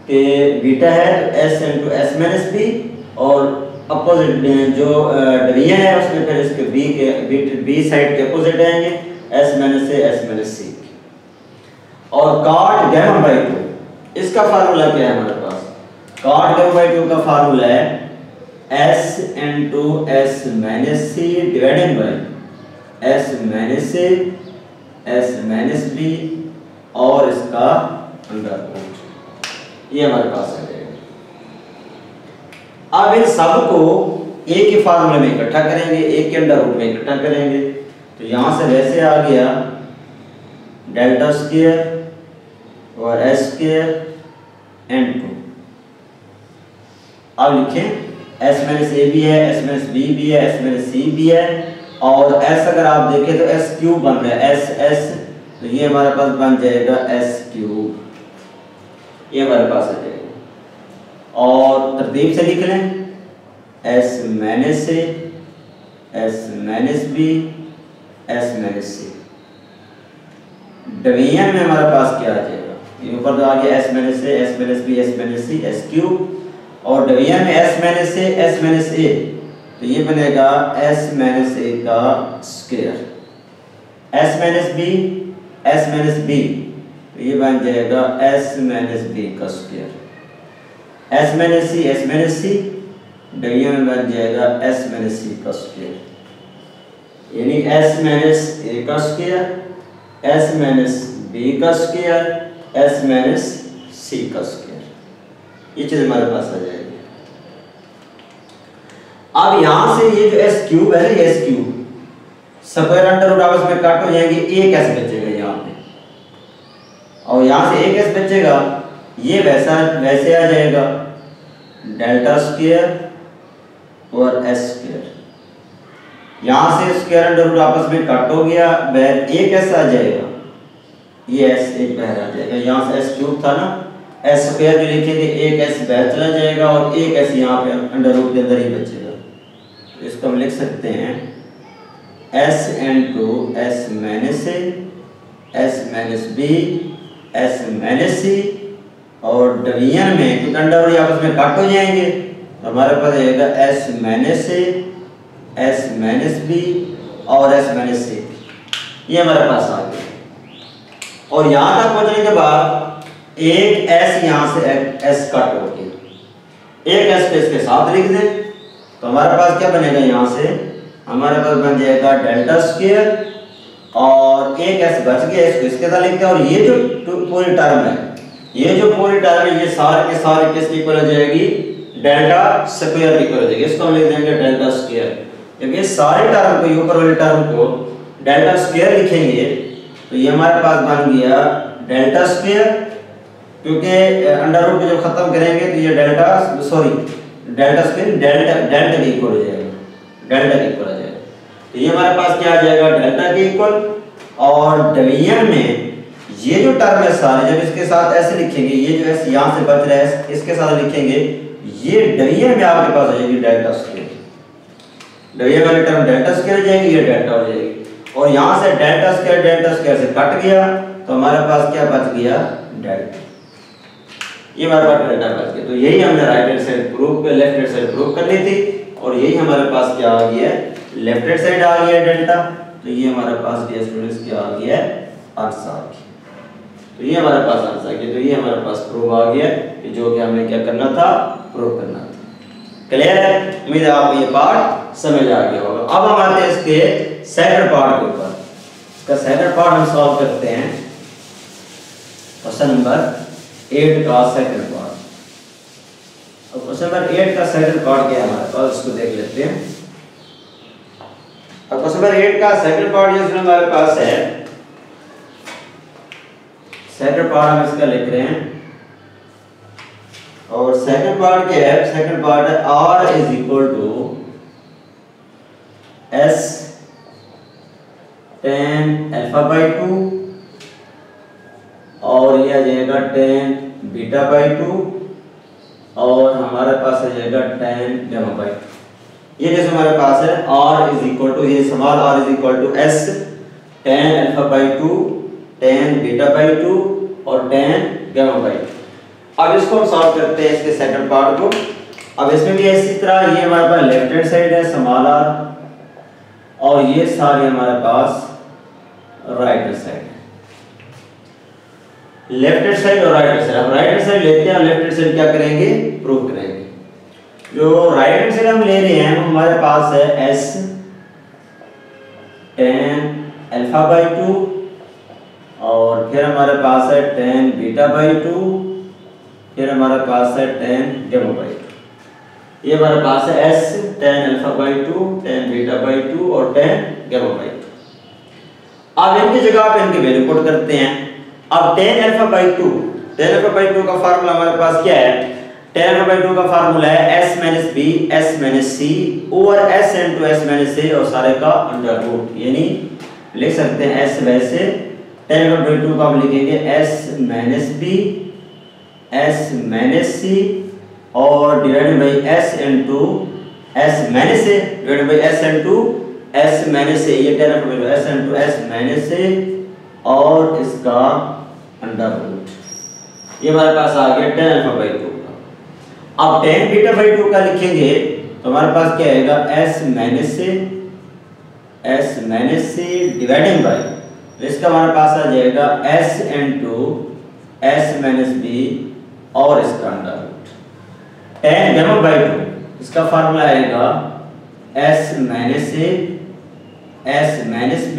कि बीटा है S into S minus B और अपोजिट जो डिवीजन है उसमें फिर इसके बी साइड के अपोजिट आएंगे S minus A S minus C. और कॉट गैमा बाई 2 इसका फार्मूला क्या है हमारे पास? कॉट गैमा बाई 2 का फार्मूला है S into S minus C divided by S minus A S minus B और इसका अंडर रूट। ये हमारे पास है। अब इन सबको एक ही फार्मूले में इकट्ठा करेंगे, एक के अंडर रूट में इकट्ठा करेंगे, तो यहां से वैसे आ गया डेल्टा स्क्वायर और एस स्क्वायर एन 2। अब लिखें एस माइनस ए भी है एस माइनस बी भी है एस माइनस सी भी है और एस अगर आप देखें तो एस क्यूब बन रहा है एस एस, तो ये हमारे पास बन जाएगा एस क्यूब। ये हमारे पास आ जाएगा और तरतीब से लिख लें S minus A S minus B S minus C. Division में हमारे पास क्या आ जाएगा? ये ऊपर तो आ गया S minus A S minus B S minus C S cube और डिवीजन में S minus A S minus A, तो ये बनेगा एस माइनस ए का square. S minus B S minus B, तो ये बन जाएगा एस माइनस बी का square. S minus C S minus C, division में बन जाएगा एस माइनस सी का स्क्वायर, यानी एस माइनस ए का स्क्वायर एस माइनस बी का स्क्वायर एस माइनस सी का स्क्वायर। ये चीज हमारे पास आ जाएगी। अब यहां से ये जो एस क्यूब है ना, ये S cube square under root आपस में कट हो जाएंगे, एक एस बचेगा यहाँ पे और यहां से एक एस बचेगा, ये वैसे आ जाएगा डेल्टा स्क्वायर और एस स्क्वायर। यहां से स्क्वायर अंडर रूट आपस में कट हो गया, एक एस आ जाएगा, ये एस एक बाहर आ जाएगा। यहाँ से एस क्यूब था ना, एस स्क्वायर जो लिखेंगे एक एस बाहर चला जाएगा और एक एस यहाँ पे अंडर रूट के अंदर ही बचेगा। तो इसको हम लिख सकते हैं S into S minus A S minus B S minus C और डिवीजन में क्योंकि अंडर रूट आपस में कट हो जाएंगे तो हमारे पास आएगा S minus A S minus B और एस माइनस सी। ये हमारे पास आ गया और यहां तक पहुंचने के बाद एक एस यहां से एस कट हो गया, एक एस पे इसके साथ लिख दें तो हमारे पास क्या बनेगा? यहां से हमारे पास बन जाएगा डेल्टा स्क्वायर और एक एस बच गया, इसको इसके साथ लिखते हैं। और ये जो पूरी टर्म है, ये जो पूरी टर्म है, ये सारे के सारे किसकी इक्वल हो जाएगी? डेल्टा स्क्वायर की इक्वल हो जाएगी। इसको हम लिख देंगे डेल्टा स्क्वायर। जब ये सारे टर्म को, ऊपर वाले टर्म को डेल्टा स्क्वायर लिखेंगे तो ये हमारे पास बन गया डेल्टा स्क्वायर, क्योंकि अंडर रूट जब खत्म करेंगे तो ये डेल्टा स्क्वायर डेल्टा के इक्वल हो जाएगा, डेल्टा के इक्वल आ जाएगा। तो ये हमारे पास क्या आ जाएगा? डेल्टा के इक्वल। और डिवीजन में ये जो टर्म है सारे, जब इसके साथ ऐसे लिखेंगे, ये जो एस यहाँ से बच रहा है इसके साथ लिखेंगे, ये डिवीजन में आपके पास आ जाएगी डेल्टा स्क्वायर। डिवीजन वाली टर्म डेल्टा स्क्वायर हो जाएगी, ये डेल्टा हो जाएगी। और यहाँ से डेल्टा स्क्वायर से कट गया तो हमारे पास क्या बच गया? डेल्टा। ये हमारे पास डेल्टा बच गया। तो यही हमने right hand side prove left hand side prove करनी थी और यही हमारे पास क्या आ गया? लेफ्ट हैंड साइड आ गया डेल्टा। तो ये हमारे पास डियर स्टूडेंट्स क्या आ गया? आंसर आ गया। तो ये हमारे पास आंसर आ गया। तो ये हमारे पास प्रूव आ गया कि जो कि हमें क्या करना था? प्रूव करना था। क्लियर है? उम्मीद है आपको ये पार्ट समझ आ गया होगा। अब हम आते हैं इसके सेकंड पार्ट के ऊपर। इसका सेकंड पार्ट हम सॉल्व करते हैं, क्वेश्चन नंबर 8 का सेकंड पार्ट। अब क्वेश्चन नंबर 8 का सेकंड पार्ट क्या है हमारे पास, उसको देख लेते हैं। अब क्वेश्चन नंबर 8 का सेकंड पार्ट जो हमारे पास है, सेकंड पार्ट हम इसका लिख रहे हैं, और सेकंड पार्ट क्या है, सेकंड पार्ट है r is equal to s tan alpha by 2 और ये आ जाएगा tan बीटा बाई 2 और हमारे पास आ जाएगा tan गामा बाई 2। ये जैसे हमारे पास है r इज इक्वल टू, ये small r is equal to s tan alpha by 2 tan beta by 2 और tan गामा बाई 2। अब इसको हम सॉल्व करते हैं इसके सेकंड पार्ट को। अब इसमें भी इसी तरह ये हमारे पास लेफ्ट हैंड साइड है स्मॉल r और ये सारे हमारे पास राइट हैंड साइड है। लेफ्ट हैंड साइड और राइट हैंड साइड, अब राइट हैंड साइड लेते हैं, लेफ्ट हैंड साइड क्या करेंगे, प्रूव करेंगे। जो राइट हैंड साइड हम ले रहे हैं हमारे पास है s tan अल्फा बाई 2 और फिर हमारे पास है tan बीटा बाई 2, फिर हमारे पास है tan गामा बाई 2। ये हमारे पास है s tan alpha by 2 tan beta by 2 और tan गामा बाई 2। अब इनकी जगह पे इनकी वैल्यू पुट करते हैं। अब tan alpha by 2, tan alpha by 2 का फार्मूला हमारे पास क्या है, tan अल्फा बाई 2 का फार्मूला है s minus b s minus c over s into s minus a और सारे का अंडर रूट, यानी लिख सकते हैं s वैसे tan अल्फा बाई 2 का हम लिखेंगे s minus b s minus c और divided by s into s minus a divided by s into s minus a, ये tan alpha by s into s minus a और इसका अंडर रूट। ये हमारे पास आ गया tan अल्फा बाई 2 का। अब tan बीटा बाई 2 का लिखेंगे तो हमारे पास क्या आएगा, s minus C dividing by, इसका हमारे पास आ जाएगा s into s minus b और इसका under root. tan gamma by 2, इसका फार्मूला आएगा s minus a s minus b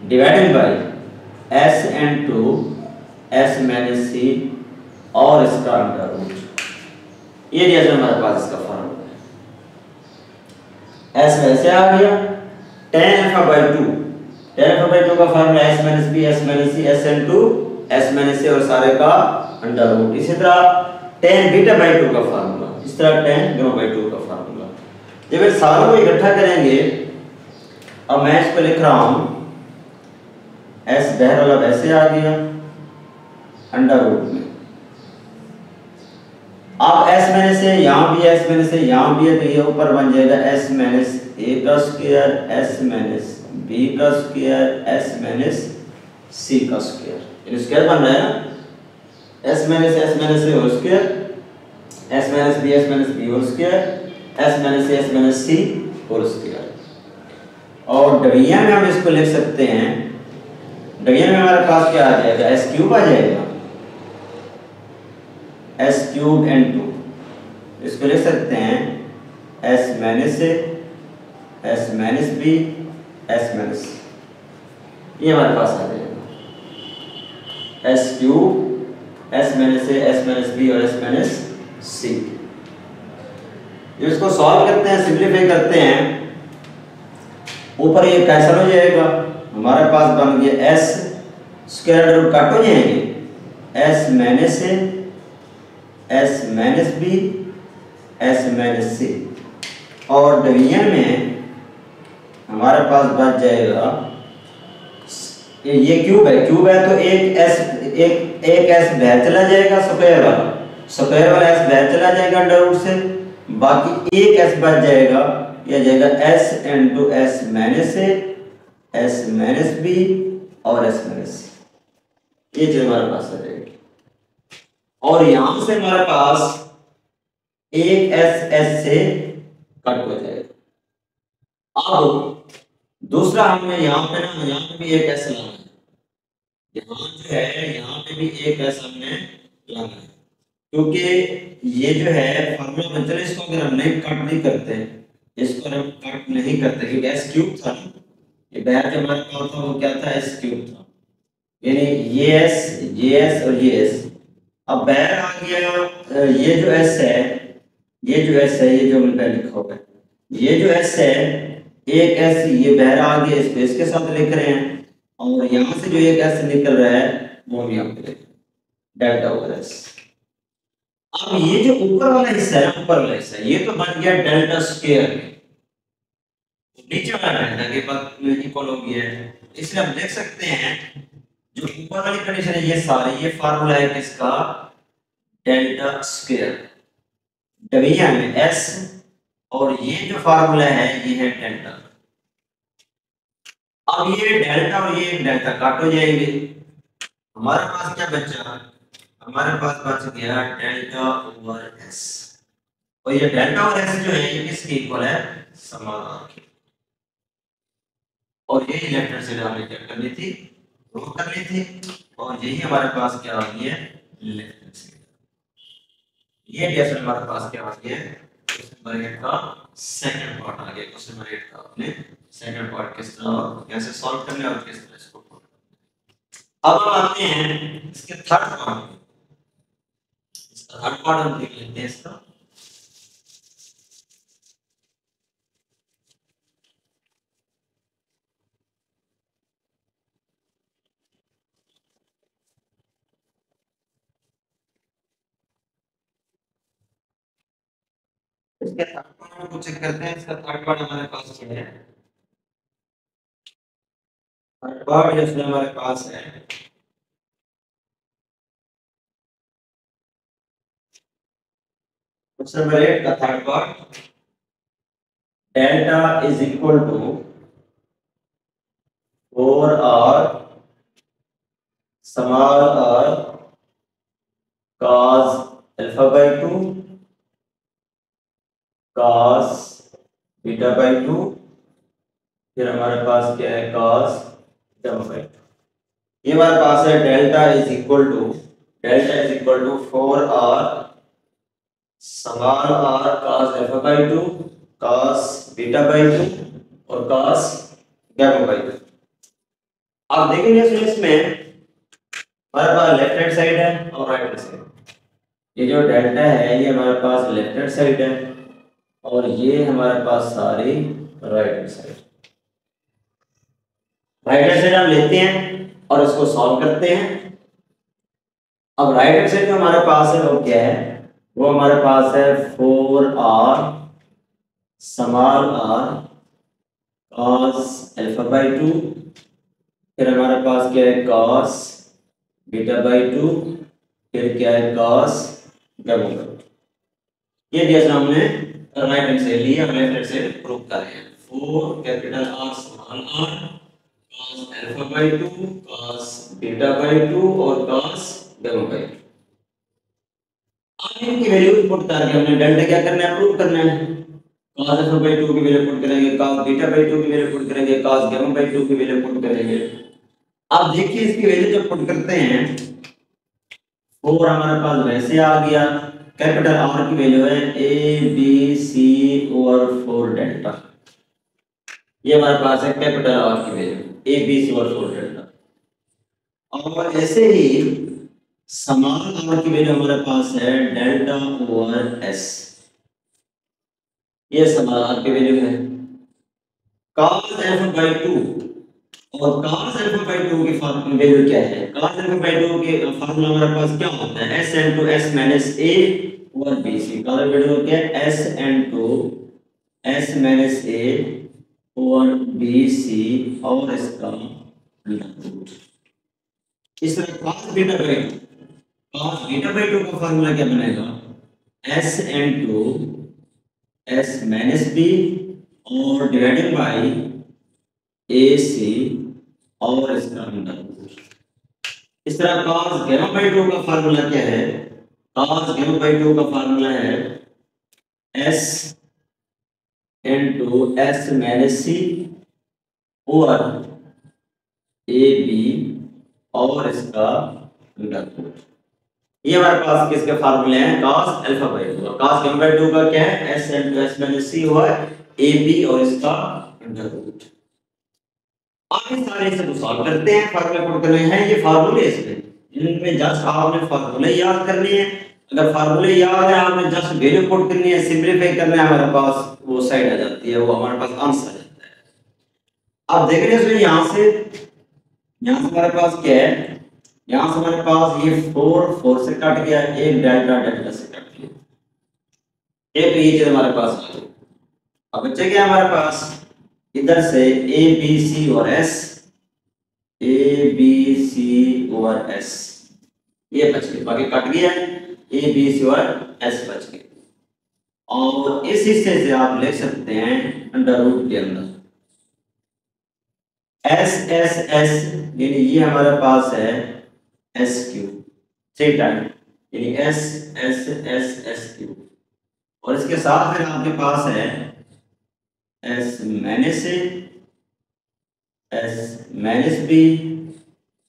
divided by s into s minus c और इसका अंडर रूट। ये दिया जो हमारे पास इसका फार्मूला है। s वैसे आ गया, tan alpha by 2, tan alpha by 2 का formula s minus b s minus c s into s minus c और सारे का अंडर रूट। इसी तरह tan बीटा बाई 2 का फार्मूला, इस तरह tan गामा बाई 2 का फार्मूला। जब इन सारों को इकट्ठा करेंगे, अब मैं इसको लिख रहा हूं s बाहर वाला वैसे आ गया अंडर रूट में। अब s माइनस से यहाँ भी s माइनस से यहाँ भी है तो ये ऊपर बन जाएगा s माइनस a का स्क्वायर s माइनस b का स्क्वायर s माइनस c का स्क्वायर, ये स्क्वायर बन रहा है ना, s minus a whole square s minus b whole square s minus c whole square. और डिवीजन में हम इसको लिख सकते हैं, डिवीजन में हमारे पास क्या आ जाएगा, s क्यूब आ जाएगा, s क्यूब n2, इसको लिख सकते हैं s minus a s minus b s minus c, ये हमारे पास आ जाएगा s cube s minus a s minus b और s माइनस c। इसको सॉल्व करते हैं, सिंपलीफाई करते हैं, ऊपर ये कैंसिल हो जाएगा, हमारे पास बन गया s स्क्वायर रूट कट हो जाएंगे s minus a s minus b s minus c और डिवीजन में हमारे पास बच जाएगा, ये क्यूब है तो एक s बाहर चला जाएगा, स्क्वायर वाला s बाहर चला जाएगा अंडर रूट से, बाकी एक s बच जाएगा, यह जाएगा s into s minus a s minus b और s माइनस c, ये चीज हमारे पास आ जाएगी। और यहां से हमारे पास एक s से कट हो जाएगा। अब दूसरा हमने यहाँ पे भी एक s लाना है, यहाँ जो है यहाँ पे भी एक s हमने लाना है, क्योंकि ये जो है फार्मूला बन चले, इसको अगर हम नहीं कट नहीं करते इसको हम कट नहीं करते क्योंकि एस क्यूब था ना, ये बैर जो हमारे पास था वो क्या था, एस क्यूब था, यानी ये एस और ये एस। अब बैर आ गया, ये जो एस है, ये जो एस है, ये जो मैंने पहले लिखा हुआ है, ये जो एस है, एक एस ये बैर आ गया, इसको इसके साथ लिख रहे हैं, और यहाँ से जो एक एस निकल रहा है वो हम यहाँ पे लिख रहे हैं, डेल्टा ओवर एस। अब ये जो ऊपर वाला हिस्सा है, ऊपर वाला हिस्सा ये तो बन गया डेल्टा स्क्वायर, नीचे वाला डेल्टा के बाद इक्वल हो गया है, इसलिए हम लिख सकते हैं जो ऊपर वाली कंडीशन है ये सारे, ये फार्मूला है किसका, डेल्टा स्क्वायर, डबिया में एस, और ये जो फार्मूला है ये है डेल्टा। अब ये डेल्टा और ये डेल्टा काट हो जाएंगे, हमारे पास क्या बचा, हमारे पास बच गया डेल्टा ओवर एस, और ये डेल्टा ओवर एस जो है ये किसके इक्वल है, समाधान के, और यही लेफ्ट हैंड साइड हमने क्या करनी थी, प्रूव करनी थी, और यही हमारे पास क्या आ गया, लेफ्ट हैंड साइड। ये क्वेश्चन हमारे पास क्या आ गया, क्वेश्चन नंबर 8 का सेकंड पार्ट आ गया। क्वेश्चन नंबर 8 का अपने सेकंड पार्ट किस तरह कैसे सॉल्व करना है और किस तरह इसको करना है। अब हम आते हैं इसके थर्ड पार्ट, इसका थर्ड पार्ट हम देख लेते हैं इसका। इसके थर्ड पार्ट को चेक करते हैं, इसका थर्ड पार्ट हमारे पास क्या है, थर्ड पार्ट जैसे हमारे पास है, क्वेश्चन नंबर 8 का third part, delta is equal to 4r small r cos alpha by 2 cos beta by 2, फिर हमारे पास क्या है cos गामा बाई 2। ये हमारे पास है delta is equal to 4r small r cos alpha by 2 cos beta by 2 और cos गामा बाई 2। आप देखेंगे इसमें हमारे पास लेफ्ट हैंड साइड है और राइट हैंड साइड, ये जो डेल्टा है ये हमारे पास लेफ्ट हैंड साइड है और ये हमारे पास सारी right hand side. Right hand side हम लेते हैं और इसको सॉल्व करते हैं। अब राइट हैंड साइड जो हमारे पास है वो क्या है, वो हमारे पास है 4r small r cos alpha by 2, फिर हमारे पास क्या है cos बीटा बाई 2, फिर क्या है cos गामा बाई 2। ये जैसे हमने राइट हैंड साइड लिया, लेफ्ट हैंड साइड प्रूव कर रहे हैं। 4 capital R small r cos alpha by 2 cos beta by 2 और cos गामा बाई 2। अब इनकी वैल्यूज पुट करके हमने डेल्टा क्या करना है, प्रूव करना है। cos अल्फा बाई 2 की वैल्यू पुट करेंगे, cos बीटा बाई 2 की वैल्यू पुट करेंगे, cos गामा बाई 2 की वैल्यू पुट करेंगे। अब देखिए इसकी वैल्यू जब पुट करते हैं 4 हमारे पास वैसे आ गया, कैपिटल R की वैल्यू है a b c over 4 delta, ये हमारे पास है कैपिटल R की value a b c over 4 delta. और ऐसे ही स्मॉल r की वैल्यू हमारे पास है डेल्टा ओवर s, ये स्मॉल r की वैल्यू है। cos अल्फा बाई 2 और cos अल्फा बाई 2 की वैल्यू क्या है, cos अल्फा बाई 2 के फार्मूला हमारे पास क्या होता है, s into s minus a over bc। cos value क्या है, s into s minus a over bc और इसका रूट। इस तरह cos बीटा बाई 2 का फार्मूला क्या बनेगा, s into s minus b और डिवाइडेड बाई AC और इसका अंडर रूट। इस तरह cos गामा बाई 2 का फार्मूला क्या है, cos गामा बाई 2 का फार्मूला है s into s minus c और AB और इसका अंडर रूट। ये हमारे पास किसके फार्मूले हैं, cos अल्फा बाई 2 का। cos गामा बाई 2 का क्या है, s into s minus c हुआ है ए बी और इसका अंडर रूट। आप इस सारे से सॉल्व करते हैं, फार्मूले पुट करने हैं, ये फार्मूले इसमें इनमें जस्ट आपने फार्मूले याद करने हैं। अगर फार्मूले याद है आपने जस्ट वैल्यू पुट करनी है, सिंपलीफाई करना है, हमारे पास वो साइड आ जाती है, वो हमारे पास आंसर आ जाता है। अब देख रहे हैं इसमें यहाँ से हमारे पास क्या है, यहाँ से हमारे पास ये 4 से कट गया, एक डेल्टा से कट गया, एक ये चीज हमारे पास आ गई। अब बच्चे क्या है हमारे पास, इधर से ए बी सी और एस, ए बी सी और एस ये बच गए, बाकी कट गया है, ए बी सी और एस बच गए। और इस हिस्से से आप लिख सकते हैं अंडर रूट के अंदर एस एस एस, यानी ये हमारे पास है एस क्यूब, सही टाइम, यानी S S S S cube. और इसके साथ फिर आपके पास है S minus A, S minus B,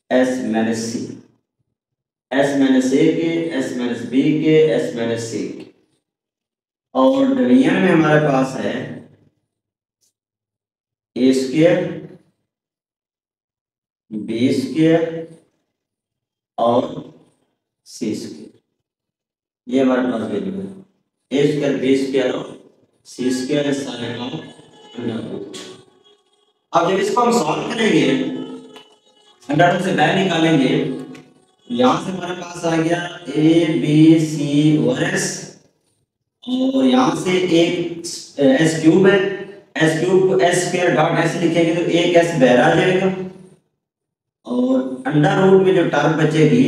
S minus C, S minus A के, एस माइनस बी के, एस माइनस सी के। और डिवीजन में हमारे पास है ए स्क्वायर, बी स्क्वायर और सी स्क्वायर, ये हमारे पास वैल्यू है, ए स्क्वायर, बी स्क्वायर और सी स्क्वायर सारे का अंडर रूट। अब जब इसको हम सॉल्व करेंगे, अंडर रूट से बाहर निकालेंगे, यहाँ से हमारे पास आ गया ए बी सी और एस, और यहाँ से एक एस क्यूब है, एस क्यूब को एस स्क्वायर डॉट एस लिखेंगे तो एक एस बाहर आ जाएगा, और अंडर रूट में जो टर्म बचेगी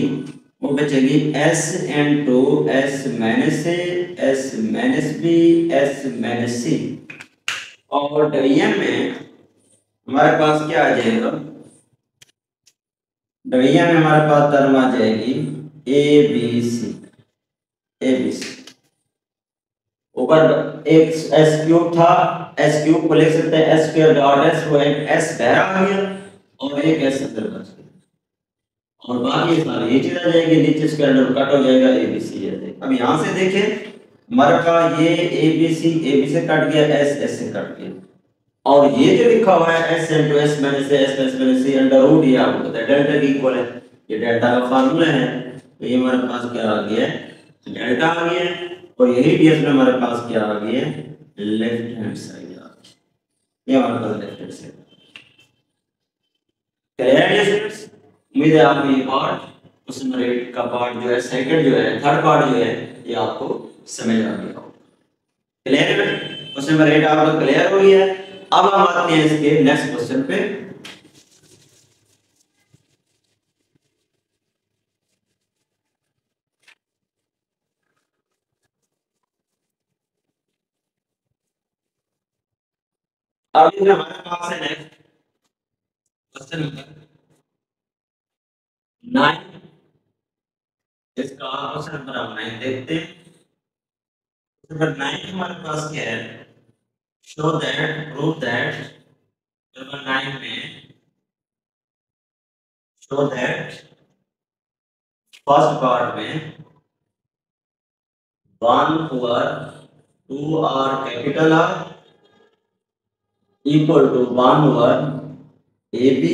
वो बचेगी एस इनटू एस माइनस ए, S minus B, S minus C. और डिवीजन में हमारे पास क्या आ जाएगा, डिवीजन में हमारे पास टर्म आ जाएगी ए बी सी, ए बी सी। ऊपर एक एस क्यूब था, एस क्यूब को लिख सकते हैं एस स्क्वायर डॉट एस, वो एक एस बाहर आ गया और एक एस अंदर बच गया, और बाकी सारी ये चीज आ जाएगी, नीचे स्क्वायर रूट कट हो जाएगा, ए बी सी आ जाएगा। अब यहाँ से देखें हमारे पास ये ए बी से कट गया, एस एस से कट गया, और ये जो लिखा हुआ है एस इनटू एस माइनस ए, एस माइनस सी अंडर रूट, ये आपको पता है डेल्टा की इक्वल है, ये डेल्टा का फार्मूला है। तो ये हमारे पास क्या आ गया है, डेल्टा आ गया है, और यही डीएस में हमारे पास क्या आ गया है, लेफ्ट हैंड साइड आ गया, ये हमारे पास लेफ्ट हैंड साइड। क्लियर है स्टूडेंट्स? उम्मीद है आपको ये पार्ट, क्वेश्चन नंबर 8 का पार्ट जो है, सेकंड जो है, थर्ड पार्ट जो है, ये आपको समझ आ गया होगा। क्लियर है? क्वेश्चन नंबर 8 आपका क्लियर हो गया है। अब हम आते हैं इसके नेक्स्ट क्वेश्चन पे। अब ये हमारे पास है नेक्स्ट क्वेश्चन नंबर 9, इसका क्वेश्चन नंबर हम 9 देखते हैं। नंबर 9 हमारे पास क्या है, show that, prove that, number 9 में शो दैट फर्स्ट पार्ट में 1/2 r capital R equal to 1/AB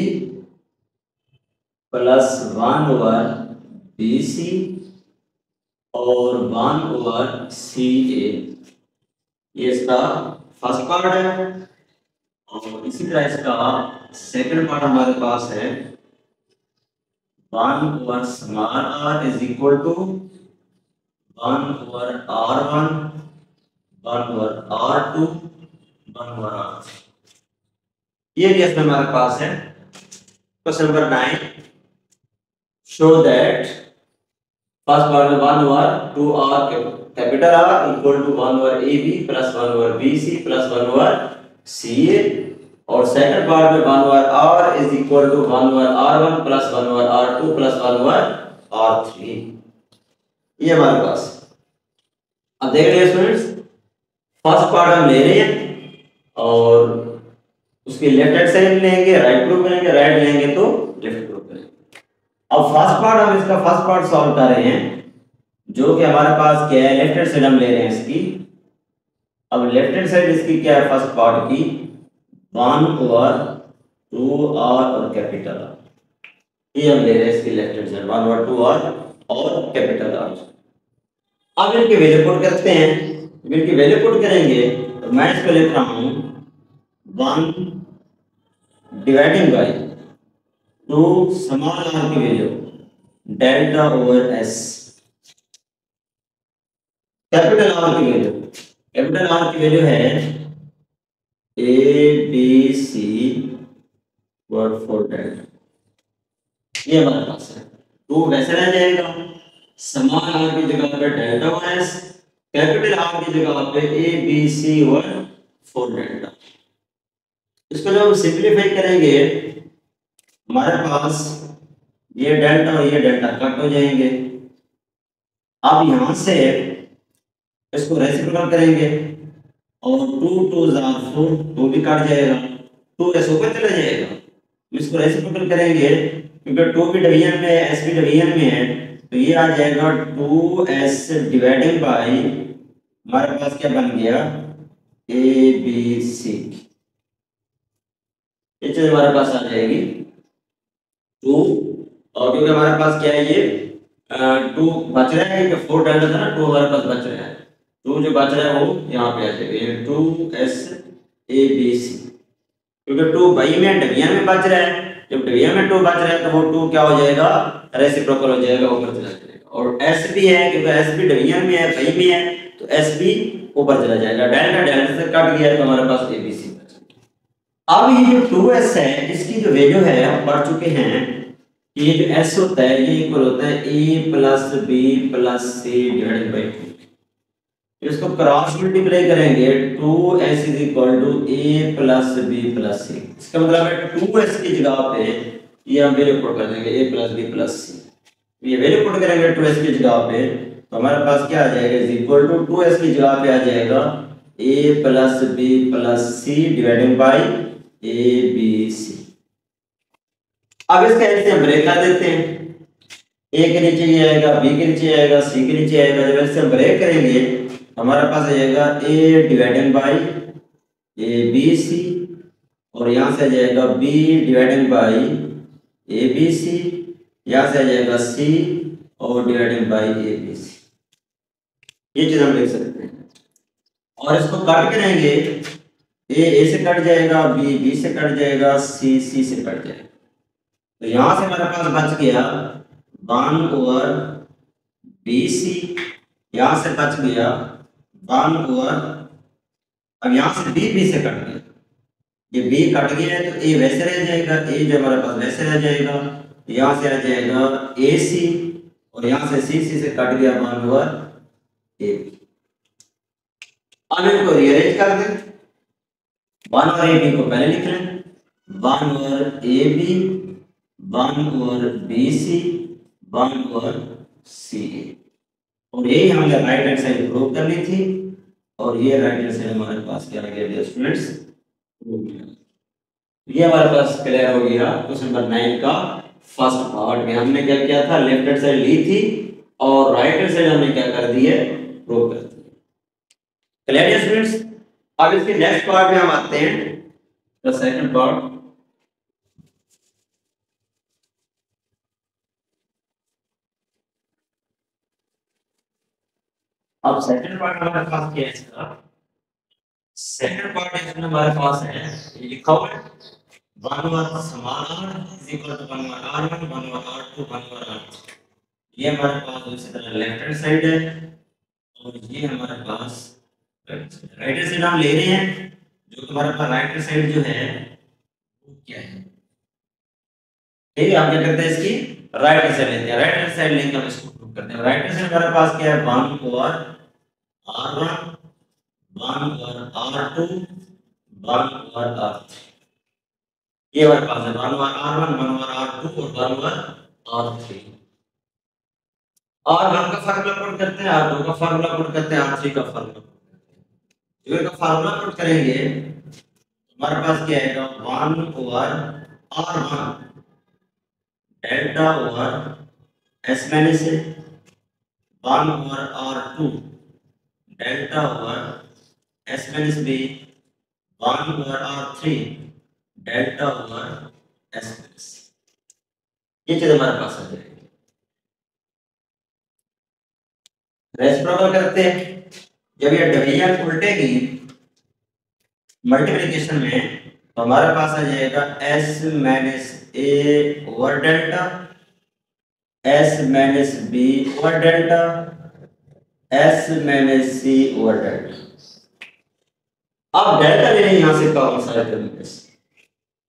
plus 1/BC और 1/CA, ये इसका फर्स्ट पार्ट है। और इसी तरह इसका सेकंड पार्ट हमारे पास है 1/r is equal to 1/r1, 1/r2, 1/r3। ये भी इसमें हमारे पास है। Question number 9, show that first part में 1/2r capital R equal to 1/AB plus 1/BC plus 1/CA, और सेकंड पार्ट में 1/r is equal to 1/r1 plus 1/r2 plus 1/r3। ये हमारे पास। अब देख रहे हैं स्टूडेंट्स, फर्स्ट पार्ट हम ले रहे हैं और उसकी लेफ्ट हैंड साइड लेंगे, राइट ग्रुप लेंगे, राइट लेंगे तो लेफ्ट ग्रुप लेंगे। अब फर्स्ट पार्ट हम इसका फर्स्ट पार्ट सॉल्व कर रहे हैं, जो कि हमारे पास क्या है, लेफ्ट हैंड साइड हम ले रहे हैं इसकी अब लेफ्ट हैंड साइड इसकी क्या है, फर्स्ट पार्ट की 1/2r और कैपिटल आर, ये हम ले रहे हैं इसकी लेफ्ट हैंड साइड 1/2r और कैपिटल आर। अब इनकी वैल्यू पुट करते हैं। जब इनकी वैल्यू पुट करेंगे तो मैं इसको लिख रहा हूं 1 डिवाइडिंग बाई 2 स्मॉल आर की value delta over S, capital R की वैल्यू, कैपिटल आर की वैल्यू है A B C over four delta, ये हमारे पास है। तो वैसे रह जाएगा स्मॉल आर की जगह पे delta over S, capital R की जगह पे A B C over four delta. इसको जब हम सिंप्लीफाई करेंगे हमारे पास ये डेल्टा और ये डेल्टा कट हो जाएंगे। अब यहां से इसको रेसिप्रोकल करेंगे और 2 2 4 2 भी कट जाएगा, 2 ऐसे ऊपर चला जाएगा। इसको रेसिप्रोकल करेंगे क्योंकि 2 भी डिवीजन में है, s भी डिवीजन में है, तो ये आ जाएगा 2s डिवाइडिंग बाय हमारे पास क्या बन गया a b c, ये चीज हमारे पास आ जाएगी 2। और क्योंकि हमारे पास क्या है ये 2 बच रहा है, क्योंकि 4 डालना था ना, 2 हमारे पास बच रहा है, 2 जो बच रहा है वो यहाँ पे आ जाएगा, ये 2s a b c, क्योंकि 2 भाई में डिवीजन में बच रहा है, जब डिवीजन में 2 बच रहा है तो वो 2 क्या हो जाएगा, रेसिप्रोकल हो जाएगा, ऊपर चला जाएगा। और s भी है, क्योंकि s भी डिवीजन में है, भाई में है, तो s भी ऊपर चला जाएगा, डेल्टा डेल्टा से कट गया तो हमारे पास a b c बच गया। अब ये जो 2s है इसकी जो वैल्यू है हम पढ़ चुके हैं, ये जो s होता है ये इक्वल होता है a plus b plus c divided by 2। इसको क्रॉस मल्टीप्लाई करेंगे 2s is equal to a plus b plus c, इसका मतलब है 2s की जगह पे ये हम वैल्यू पुट कर देंगे a plus b plus c, ये वैल्यू पुट करेंगे 2s की जगह पे तो हमारे पास क्या आ जाएगा, इज इक्वल टू 2s की जगह पे आ जाएगा a plus b plus c divided bye a b c। अब इसका ऐसे हम ब्रेक कर देते हैं, a के नीचे ये आएगा, b के नीचे आएगा, c के नीचे आएगा, जब ऐसे हम ब्रेक करेंगे हमारे पास आ जाएगा a divided by a b c और यहाँ से आ जाएगा b divided by a b c, यहाँ से आ जाएगा c और divided bye a b c, ये चीज हम लिख सकते हैं। और इसको कट करेंगे a से कट जाएगा, b से कट जाएगा, c से कट जाएगा, तो यहाँ से हमारे पास बच गया 1 ओवर bc, यहाँ से बच गया 1 ओवर, अब यहाँ से b से कट गया, ये b कट गया है तो a वैसे रह जाएगा, a जो हमारे पास वैसे रह जाएगा, यहाँ से आ जाएगा ac और यहाँ से c से कट गया 1 ओवर a। अब इनको रीअरेंज कर दें, 1 ओवर ab को पहले लिख लें, 1 over ab 1 over bc 1 over ca, और यही हमने राइट हैंड साइड प्रूव करनी थी, और ये राइट हैंड साइड हमारे पास क्या आ गया स्टूडेंट्स, ये हमारे पास क्लियर हो गया। क्वेश्चन नंबर 9 का फर्स्ट पार्ट में हमने क्या किया था, लेफ्ट हैंड साइड ली थी और राइट हैंड साइड हमने क्या कर दी है, प्रूव कर दी। क्लियर है स्टूडेंट्स। अब इसके नेक्स्ट पार्ट में हम आते हैं, द सेकंड पार्ट। अब सेकंड पार्ट हमारे पास क्या है, इसका सेकंड पार्ट इसमें हमारे पास है, ये लिखा हुआ है 1 over small r is equal to 1 over r1 1 over r2 1 over r3। ये हमारे पास इसी तरह लेफ्ट हैंड साइड है और ये हमारे पास राइट हैंड साइड हम ले रहे हैं, जो हमारे पास राइट हैंड साइड जो है वो क्या है, ठीक है, हम क्या करते हैं इसकी राइट हैंड साइड लेते हैं, राइट हैंड साइड लेके हम इसको प्रूव करते हैं। राइट हैंड साइड हमारे पास क्या है 1 over r1 1 over r2 1 over r3, ये हमारे पास है 1 ओवर r1 1 ओवर r2 और 1 ओवर r3। r1 का फार्मूला पुट करते हैं, r2 का फार्मूला पुट करते हैं, r3 का फार्मूला पुट करते हैं। जब इसका फार्मूला पुट करेंगे हमारे पास क्या आएगा 1 over r1 delta over s minus 1 over r2 delta over S minus B 1 over R 3 delta over S minus, ये चीज हमारे पास आ जाएगी। रेसिप्रोकल करते हैं, जब ये डिवीजन उल्टेगी मल्टीप्लिकेशन में तो हमारे पास आ जाएगा S minus A over delta, S minus B over delta, S minus C over delta. अब डेल्टा ले लेंगे यहां से कॉमन सारे टर्म में से,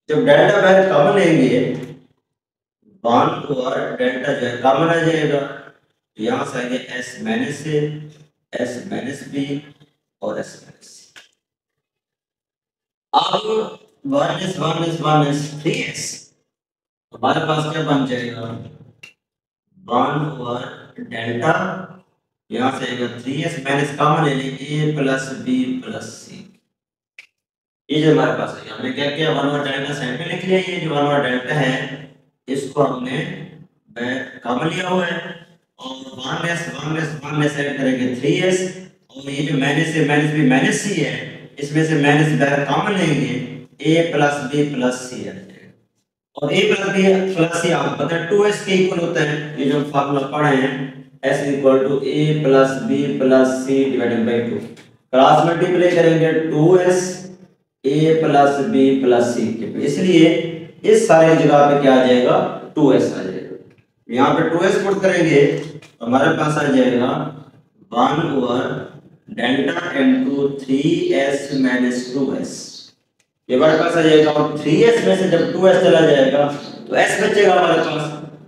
जब डेल्टा बाहर कॉमन लेंगे 1 ओवर डेल्टा जो है कॉमन आ जाएगा, यहां से आएंगे एस माइनस ए, एस माइनस बी और एस माइनस सी। अब 3s हमारे पास क्या बन जाएगा 1 ओवर डेल्टा, यहां से आएगा 3s माइनस कॉमन ले लेंगे a plus b plus c। ये जो हमारे पास है हमने क्या किया 1 ओवर डेल्टा साइड में लिख लिया, ये जो 1 ओवर डेल्टा है इसको हमने कॉमन लिया हुआ है और 1s ऐड करेंगे 3s और ये जो minus a minus b minus c है इसमें से माइनस बाहर कॉमन लेंगे a plus b plus c है और a plus b plus c आपको पता है 2s के इक्वल होता है, ये जो फार्मूला पढ़े हैं s equal to a plus b plus c divided by 2, cross multiply करेंगे 2s a plus b plus c के, इसलिए इस सारे जगह पे क्या आ जाएगा 2s आ जाएगा। यहाँ पे 2s पुट करेंगे तो हमारे पास आ जाएगा 1 over delta into 3s minus 2s, ये हमारे पास आ जाएगा और 3s में से जब 2s चला जाएगा तो s बचेगा हमारे पास,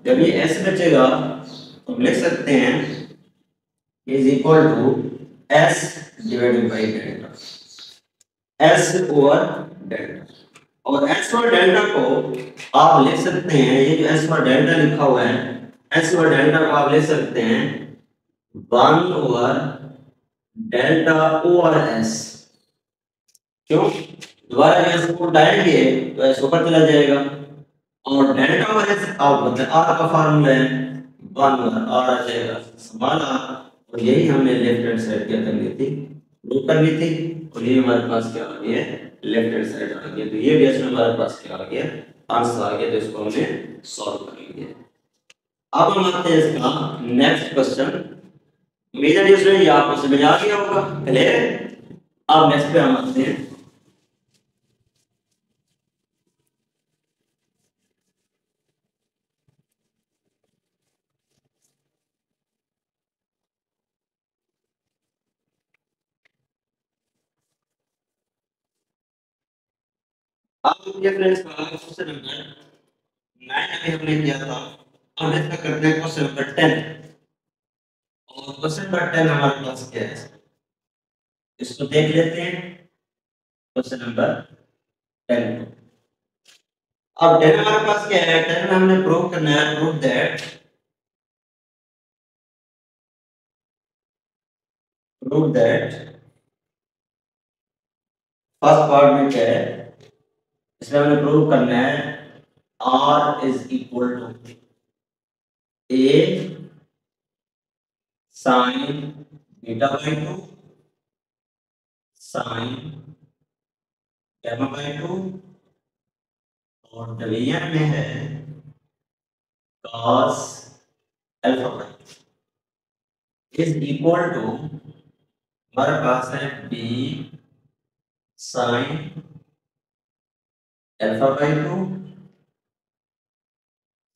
जब ये s बचेगा तो हम लिख सकते हैं is equal to s divided by delta, s over delta. और s ओवर डेल्टा को आप लिख सकते हैं, ये जो s ओवर डेल्टा लिखा हुआ है s ओवर डेल्टा को आप लिख सकते हैं 1 ओवर डेल्टा ओवर s, क्यों दोबारा s को उठाएंगे तो s ऊपर चला जाएगा और डेल्टा ओवर s आप मतलब r का फार्मूला है 1 ओवर r आ जाएगा समान r, और यही हमने लेफ्ट हैंड साइड क्या करनी थी प्रूव करनी थी, और ये हमारे पास क्या आ गया लेफ्ट हैंड साइड आ गया, तो ये भी इसमें हमारे पास क्या आ गया आंसर आ गया, तो इसको हमने सॉल्व करेंगे। अब हम आते हैं इसका नेक्स्ट क्वेश्चन, मेजर डिफरेंस ये आपको समझ आ गया होगा क्लियर। अब नेक्स्ट पे हम आते हैं अब ये फ्रेंड्स का क्वेश्चन नंबर 9 अभी हमने किया था, अब इसका करते हैं क्वेश्चन नंबर 10, और क्वेश्चन नंबर 10 हमारे पास क्या है इसको देख लेते हैं। क्वेश्चन नंबर 10, अब 10 हमारे पास क्या है, 10 में हमने प्रूव करना है प्रूव दैट फर्स्ट पार्ट में क्या है इसमें हमने प्रूव करना है r is equal to a sine beta by 2 sine gamma by 2 और डिवीजन में है cos alpha by is equal to हमारे पास है b sine alpha by 2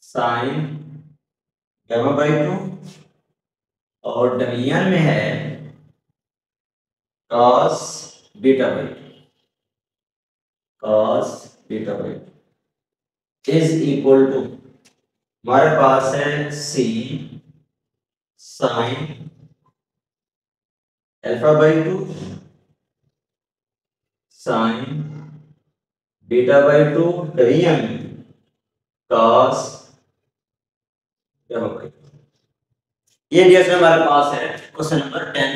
sine gamma by 2 और डिवीजन में है cos beta by 2 is equal to हमारे पास है c sine alpha by 2 sine beta by 2 division cos gamma by 2। ये डियर हमारे पास है क्वेश्चन नंबर 10,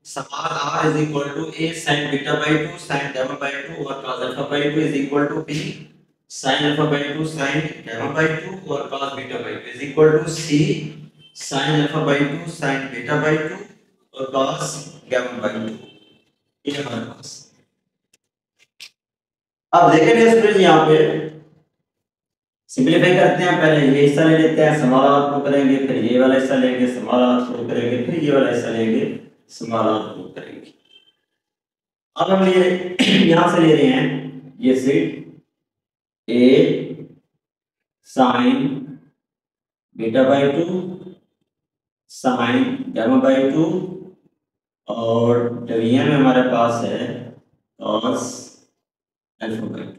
सवाल r is equal to a sin beta by 2 sin gamma by 2 और cos alpha by 2 is equal to b sin alpha by 2 sin gamma by 2 और cos beta by 2 is equal to c sin alpha by 2 sin beta by 2 और cos गामा बाई 2। ये हमारे पास। अब देखेंगे स्टूडेंट यहाँ पे सिंपलीफाई करते हैं। पहले ये हिस्सा ले लेते हैं, स्मॉल आर प्रूव करेंगे, फिर ये वाला हिस्सा लेंगे, स्मॉल आर प्रूव करेंगे, फिर ये वाला हिस्सा लेंगे, स्मॉल आर प्रूव करेंगे। अब हम ये यहां से ले रहे हैं ये seat A sign beta by 2 sine gamma by 2 और डिवीजन में हमारे पास है cos अल्फा बाई 2,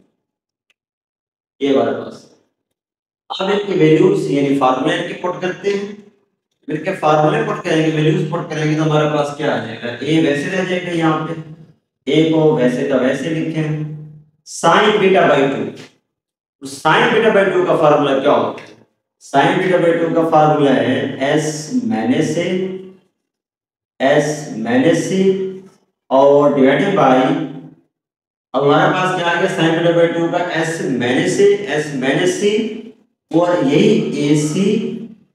ये हमारे पास। अब इनकी वैल्यूज यानी फार्मूला इनके पुट करते हैं, इनके फार्मूले पुट करेंगे, वैल्यूज पुट करेंगे तो हमारे पास क्या आ जाएगा, ए वैसे रह जाएगा, यहाँ पे ए को वैसे का वैसे लिखें साइन बीटा बाई 2। तो साइन बीटा बाई 2 का फार्मूला क्या होता है, साइन बीटा बाई 2 का फार्मूला है s माइनस सी और डिवाइडेड बाई, अब हमारे पास क्या आ गया साइन बीटा बाई 2 का s माइनस सी और यही AC,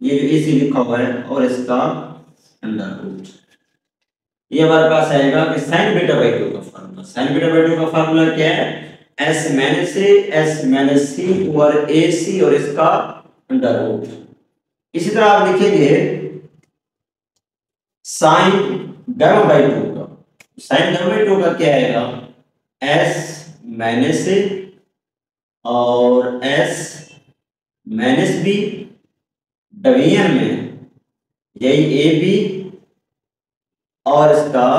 ये जो AC लिखा हुआ है और इसका अंडर रूट, ये हमारे पास आएगा कि साइन बीटा बाई 2 का फार्मूला। साइन बीटा बाई 2 का फार्मूला क्या है, s माइनस सी और AC और इसका अंडर रूट। इसी तरह आप लिखेंगे साइन गामा बाई 2 का, साइन गामा बाई 2 का क्या आएगा, s माइनस सी और s माइनस बी, डिवीजन में यही ए बी और इसका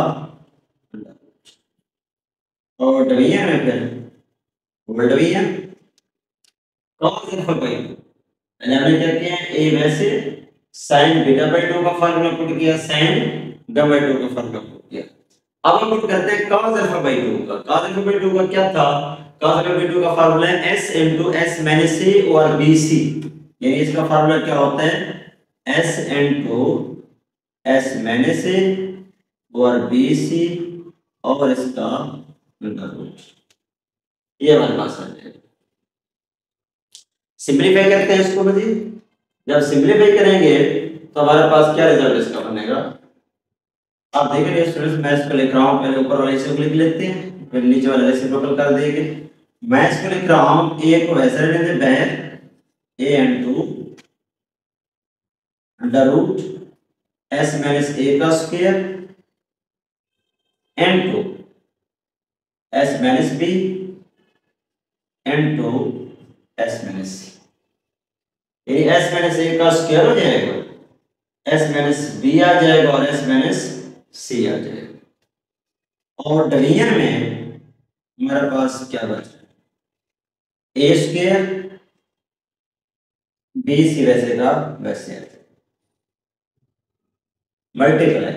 और डिवीजन में फिर whole division cos alpha by 2। पहले हमने क्या किया, ए वैसे साइन बीटा बाई 2 का फार्मूला पुट किया, साइन गामा बाई 2 का फार्मूला पुट किया। अब हम पुट करते हैं cos अल्फा बाई 2 का। cos अल्फा बाई 2 का क्या था, cos अल्फा बाई 2 का फार्मूला है s into s minus c और bc, यानी इसका फार्मूला क्या होता है s into s minus c और bc और इसका अंडर रूट, ये हमारे पास आ जाएगा। सिंपलीफाई करते हैं इसको मजीद, जब सिंपलीफाई करेंगे तो हमारे पास क्या रिजल्ट इसका बनेगा, आप देख रहे हैं स्टूडेंट्स, मैं इसको लिख रहा हूँ, पहले ऊपर वाले हिस्से को लिख लेते हैं फिर नीचे वाले रेसिप्रोकल कर देंगे। मैं इसको लिख रहा हूँ ए को वैसे रहने दें, back A into under root s minus a का square into s minus b into s minus c, यानी s माइनस a का स्क्वायर हो जाएगा, s माइनस b आ जाएगा और s माइनस c आ जाएगा, और डिवीजन में हमारे पास क्या बचा, a स्क्वायर bc वैसे का वैसे है, मल्टीप्लाई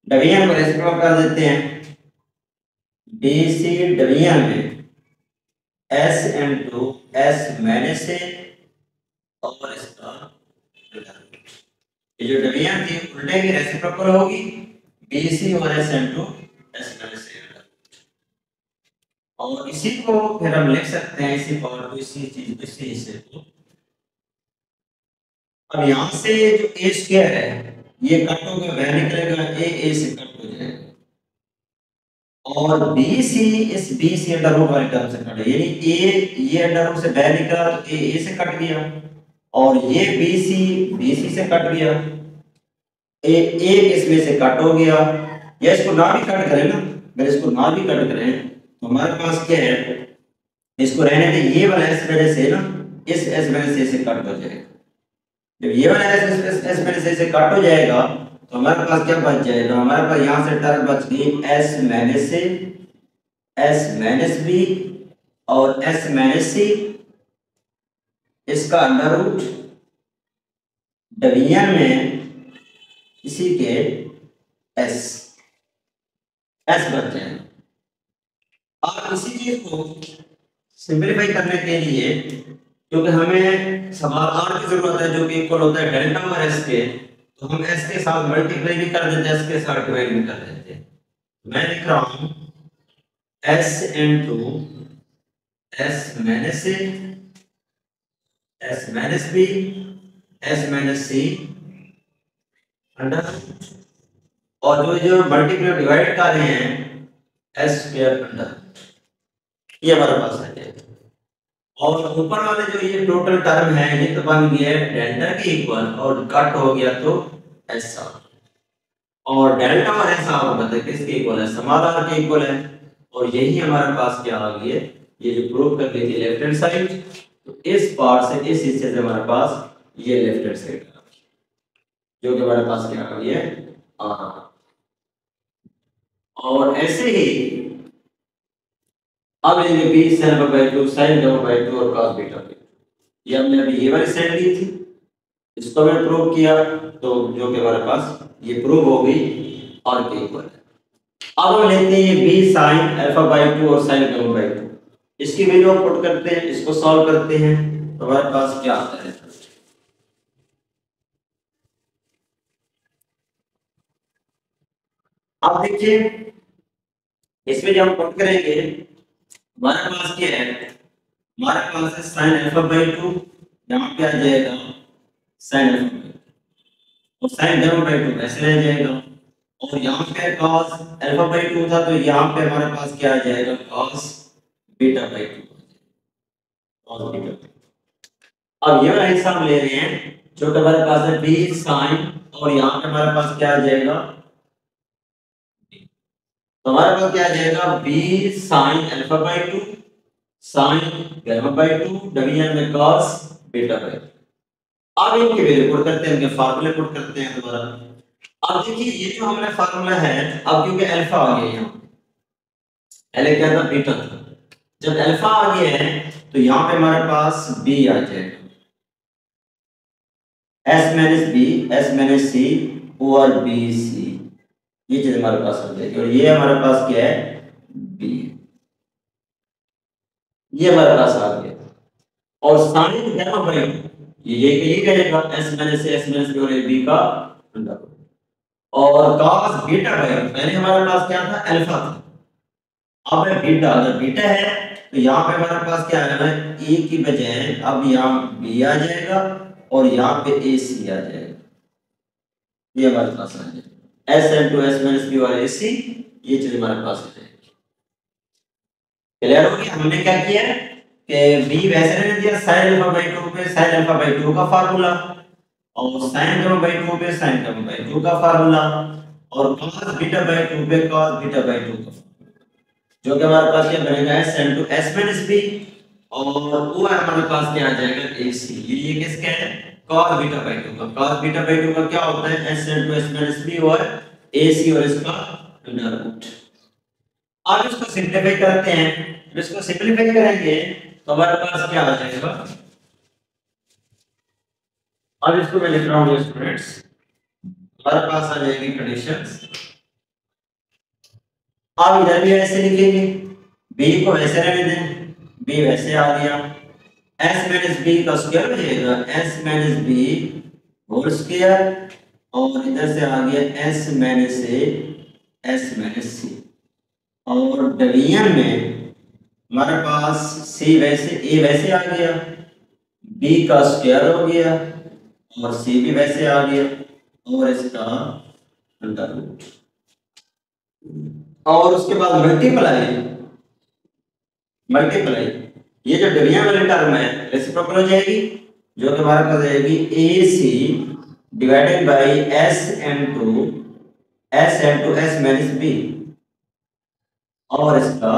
डिवीजन को रेसिप्रोकल कर देते हैं, bc डिवीजन में s into s minus a और इसका ये जो डिवीजन थी उल्टे की रेसिप्रोकल होगी, bc और s into s minus a, और इसी को फिर हम लिख सकते हैं इसी पावर को, इसी चीज इसी हिस्से को। अब यहां से जो a स्क्वायर है ये कट होगा, बाहर निकलेगा, a से कट हो जाएगा और BC इस BC अंडर रूट वाली टर्म से कट, यानी a ये अंडर रूट से बाहर निकला तो a से कट गया और ये BC से कट गया, a इसमें से कट हो गया, या इसको ना भी कट करें ना, अगर इसको ना भी कट करें तो हमारे पास क्या है, इसको रहने दें, ये वाला s वजह से ना इस s वजह से कट हो जाएगा, जब ये वाला s वजह से कट हो जाएगा तो हमारे पास क्या बच जाएगा, हमारे पास यहाँ से टर्म बच गई s minus a s minus b और s माइनस c, इसका अंडर रूट डिवीजन में इसी के s बच जाएगा। अब इसी चीज को सिंपलीफाई करने के लिए, क्योंकि हमें सवाल r की जरूरत है जो कि इक्वल होता है डेल्टा और s के, तो हम s के साथ मल्टीप्लाई भी कर देते हैं, s के साथ डिवाइड भी कर देते हैं। मैं लिख रहा हूं s into s minus a s minus b s minus c under, और जो मल्टीप्लाई डिवाइड कर रहे हैं एस स्क्वायर अंडर, ये हमारे पास आ जाएगा। और ऊपर वाले जो ये टोटल टर्म है ये तो बन गया है डेल्टा के इक्वल, और कट हो गया तो एस आर, और डेल्टा और एस आर बताए किसके इक्वल है, स्मॉल आर के इक्वल है। और यही हमारे पास क्या आ गया, ये जो प्रूव कर ली थी लेफ्ट हैंड साइड, तो इस पार्ट से इस हिस्से से हमारे पास ये लेफ्ट हैंड साइड जो कि हमारे पास क्या आ गया आर। और ऐसे ही अब लेंगे B sin alpha by 2 sin gamma by 2 और cos बीटा बाई 2, ये हमने अभी ये वाली साइड ली थी, इसको मैंने प्रूव किया, तो जो कि हमारे पास ये प्रूव हो गई और के इक्वल है। अब हम लेते हैं ये b sin अल्फा बाई 2 और sin गामा बाई 2, इसकी वैल्यू हम पुट करते हैं, इसको सॉल्व करते हैं, तो हमारे पास क्या आता है, अब देखिए इसमें जब हम पुट करेंगे हमारे पास क्या है, हमारे पास है sin अल्फा बाई 2, यहाँ पे आ जाएगा sin अल्फा बाई 2, और sin गामा बाई 2 ऐसे रह जाएगा, और यहाँ पे cos अल्फा बाई 2 था, तो यहाँ पे हमारे पास क्या आ जाएगा, cos beta by 2, cos beta. अब ये वाला हिस्सा हम ले रहे हैं जो कि हमारे पास है b sin, और यहाँ पे हमारे पास क्या आ जाएगा, तो हमारे पास क्या आ जाएगा b sin alpha by 2 sin gamma by 2 division में cos बीटा बाई 2। अब इनके वैल्यू पुट करते हैं, इनके फार्मूले पुट करते हैं दोबारा। अब देखिए ये जो हमारा फार्मूला है, अब क्योंकि अल्फा आ गया यहाँ, पहले क्या था बीटा था, जब अल्फा आ गया है तो यहाँ पे हमारे पास b आ जाएगा, s minus b s minus c over b c, ये चीज हमारे पास आ जाएगी, और ये हमारे पास क्या है b, ये हमारे पास आ गया। और sin गामा बाई 2 ये रहेगा s minus c s minus b और b का अंडर, और cos बीटा बाई 2 पहले हमारे पास क्या था अल्फा था, अब है बीटा, अगर बीटा है तो यहाँ पे हमारे पास क्या आएगा, a की बजाय अब यहाँ b आ जाएगा, और यहाँ पे ac आ जाएगा, ये हमारे पास आ जाएगा s into s minus b और ac, ये चीज हमारे पास आ जाएगी। क्लियर हो गया, हमने क्या किया कि b वैसे रहने दिया sin अल्फा बाई 2 पे sin अल्फा बाई 2 का फार्मूला, और sin गामा बाई 2 पे sin गामा बाई 2 का फार्मूला, और cos बीटा बाई 2 पे cos बीटा बाई 2 का, जो कि हमारे पास क्या बनेगा s into s minus b, और वो हमारे पास क्या आ जाएगा ac, ये किसका है cos बीटा बाई 2 का, cos बीटा बाई 2 का क्या होता है s into s minus b और ac, और इसका अंडर रूट। अब इसको सिंपलीफाई करते हैं, जब इसको सिंपलीफाई करेंगे तो हमारे पास क्या आ जाएगा, अब इसको मैं लिख रहा हूँ स्टूडेंट्स, हमारे पास आ जाएगी कंडीशंस। अब इधर भी ऐसे लिखेंगे, b को वैसे रहने दें, b वैसे आ गया, s माइनस b का स्क्वायर हो जाएगा s minus b whole square, और इधर से आ गया s minus a s minus c, और डिवीजन में हमारे पास c वैसे a वैसे आ गया, b का स्क्वायर हो गया, और c भी वैसे आ गया, और इसका अंडर रूट, और उसके बाद मल्टीप्लाई, ये जो डिवीजन वाली टर्म है रेसिप्रोकल हो जाएगी, जो कि हमारे पास आएगी ac divided by s into s minus b, और इसका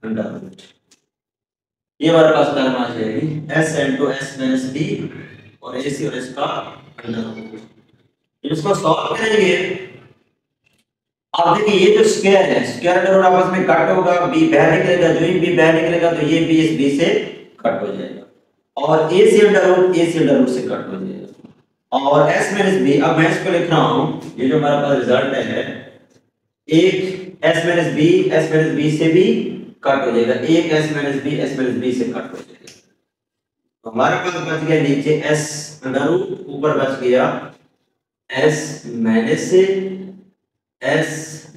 अंडर रूट, ये हमारे पास टर्म आ जाएगी s into s minus b और ac, और इसका अंडर रूट। इसको सॉल्व करेंगे, अब देखिए ये जो स्क्वायर है, स्क्वायर अगर आपस में कट होगा, b बाहर निकलेगा, जो ही b बाहर निकलेगा तो ये b इस b से कट हो जाएगा, और a से अंडर रूट से कट हो जाएगा, और s माइनस b, अब मैं इसको लिख रहा हूँ, ये जो हमारे पास रिजल्ट है, एक s माइनस b से भी कट हो जाएगा, एक s माइनस b से कट हो जाएगा, तो हमारे पास बच गया नीचे s अंडर रूट, ऊपर बच गया s माइनस से s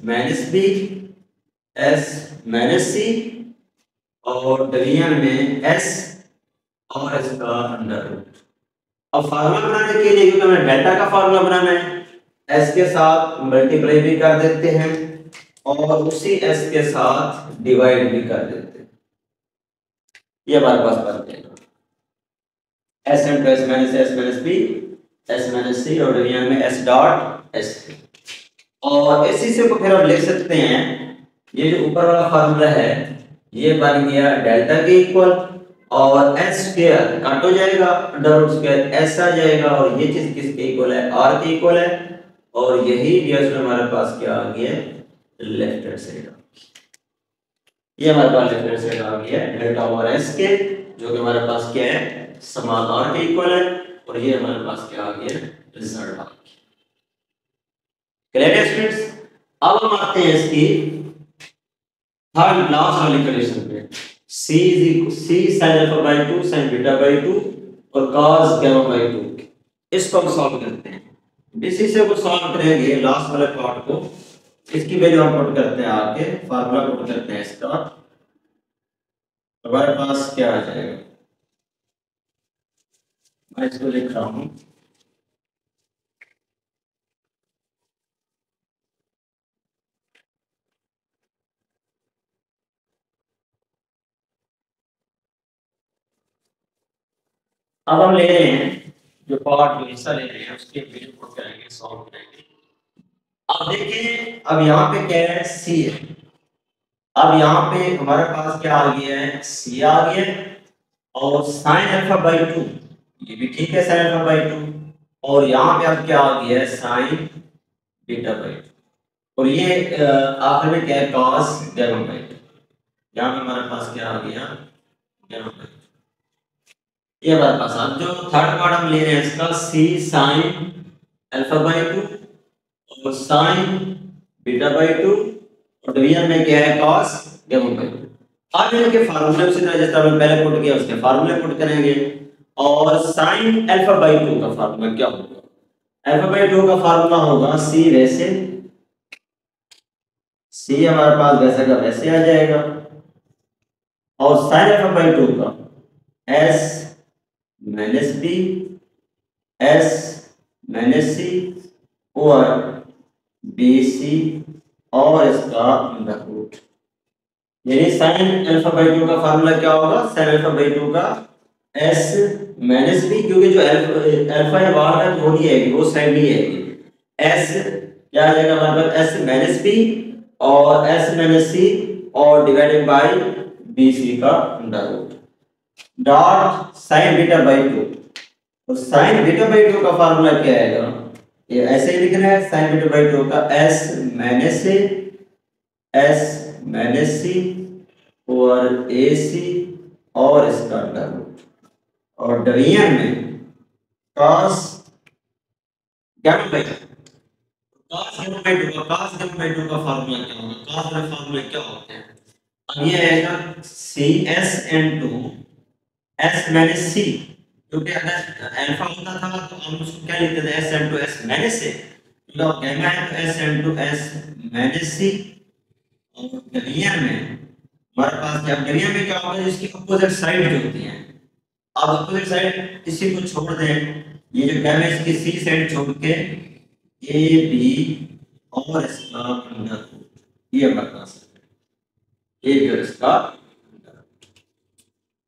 minus b s minus c, और डिवीजन में s और इसका अंडर रूट। अब फार्मूला बनाने के लिए, क्योंकि हमें डेल्टा का फार्मूला बनाना है, s के साथ मल्टीप्लाई भी कर देते हैं, और उसी एस के साथ डिवाइड भी कर देते हैं। ये हमारे पास बन जाएगा S into S minus S minus B S minus C और डिवीजन में एस डॉट एस। और इसी से को फिर हम लिख सकते हैं, ये जो ऊपर वाला फार्मूला है ये बन गया डेल्टा के इक्वल और एस स्क्वायर कट हो जाएगा, अंडर रूट स्क्वायर एस आ जाएगा और ये चीज किसके इक्वल है, आर के इक्वल है। और यही डियर हमारे पास क्या आ गया, लेफ्ट हैंड साइड। ये हमारे पास लेफ्ट हैंड साइड आ गया डेल्टा ओवर एस के, जो कि हमारे पास क्या है, स्मॉल आर के इक्वल है। और ये हमारे पास क्या आ गया, रिजल्ट आ गया। क्लियर है स्टूडेंट्स? अब हम आते हैं इसकी थर्ड लास्ट वाली कंडीशन पे, c sin alpha by 2 sin beta by 2 और cos गामा बाय 2। इसको हम सॉल्व करते हैं। इसी से वो सॉल्व करेंगे लास्ट वाले पार्ट को। इसकी वैल्यू हम पुट करते हैं, आके फार्मूला पुट करते हैं इसका, हमारे पास क्या आ जाएगा, मैं इसको लिख रहा हूं। अब हम ले रहे हैं जो पार्ट जो हिस्सा ले रहे हैं उसके वैल्यू पुट करेंगे, सॉल्व करेंगे। अब देखिए, अब यहाँ पे क्या है, सी है। अब यहाँ पे हमारे पास क्या आ गया है, सी आ गया और साइन अल्फा बाई 2, ये भी ठीक है साइन अल्फा बाई 2। और यहाँ पे अब क्या आ गया है, साइन बीटा बाई 2 और ये आखिर में क्या है, कॉस गामा बाई 2। यहाँ पे हमारे पास क्या आ गया, गामा बाई 2। ये हमारे पास अब जो थर्ड पार्ट हम ले रहे हैं इसका, सी साइन अल्फा बाई 2 और साइन बीटा बाई 2 और डिवीजन में क्या है, कॉस गामा बाई 2। अब इनके फार्मूले उसी तरह जैसे हमने पहले पुट किया उसके फार्मूले पुट करेंगे। और साइन अल्फा बाई 2 का फार्मूला क्या होगा, अल्फा बाई 2 का फार्मूला होगा सी वैसे, सी हमारे पास वैसे का वैसे आ जाएगा और साइन अल्फा बाई 2 का S minus B S minus C और बी सी और इसका अंडर रूट। यानी साइन अल्फा बाई 2 का फार्मूला क्या होगा, साइन अल्फा बाई 2 का एस माइनस बी, क्योंकि जो अल्फा है बाहर है थोड़ी है वो साइड नहीं है, एस क्या आ जाएगा हमारे पास, एस माइनस बी और एस माइनस सी और डिवाइडेड बाय बी सी का under root dot sine beta by 2। और साइन बीटा बाई 2 का फार्मूला क्या आएगा, ये ऐसे ही लिखना है, साइन बीटा बाई 2 का एस माइनस सी और ए सी और इसका अंडर रूट और डिवीजन में cos gamma by 2। cos gamma by 2 का फार्मूला क्या होगा, cos का फार्मूला क्या होता है, अब ये आएगा C S into S minus C, क्योंकि अगर अल्फा होता था तो हम उसको क्या लिखते थे, एस इनटू एस माइनस से, तो गामा है तो S into S minus C और डिवीजन में हमारे पास क्या, डिवीजन में क्या होगा, इसकी अपोजिट साइड जो होती है। अब अपोजिट साइड इसी को छोड़ दें, ये जो गामा इसकी सी साइड छोड़ के ए बी और इसका अंडर रूट, ये हमारे पास है ए बी और इसका।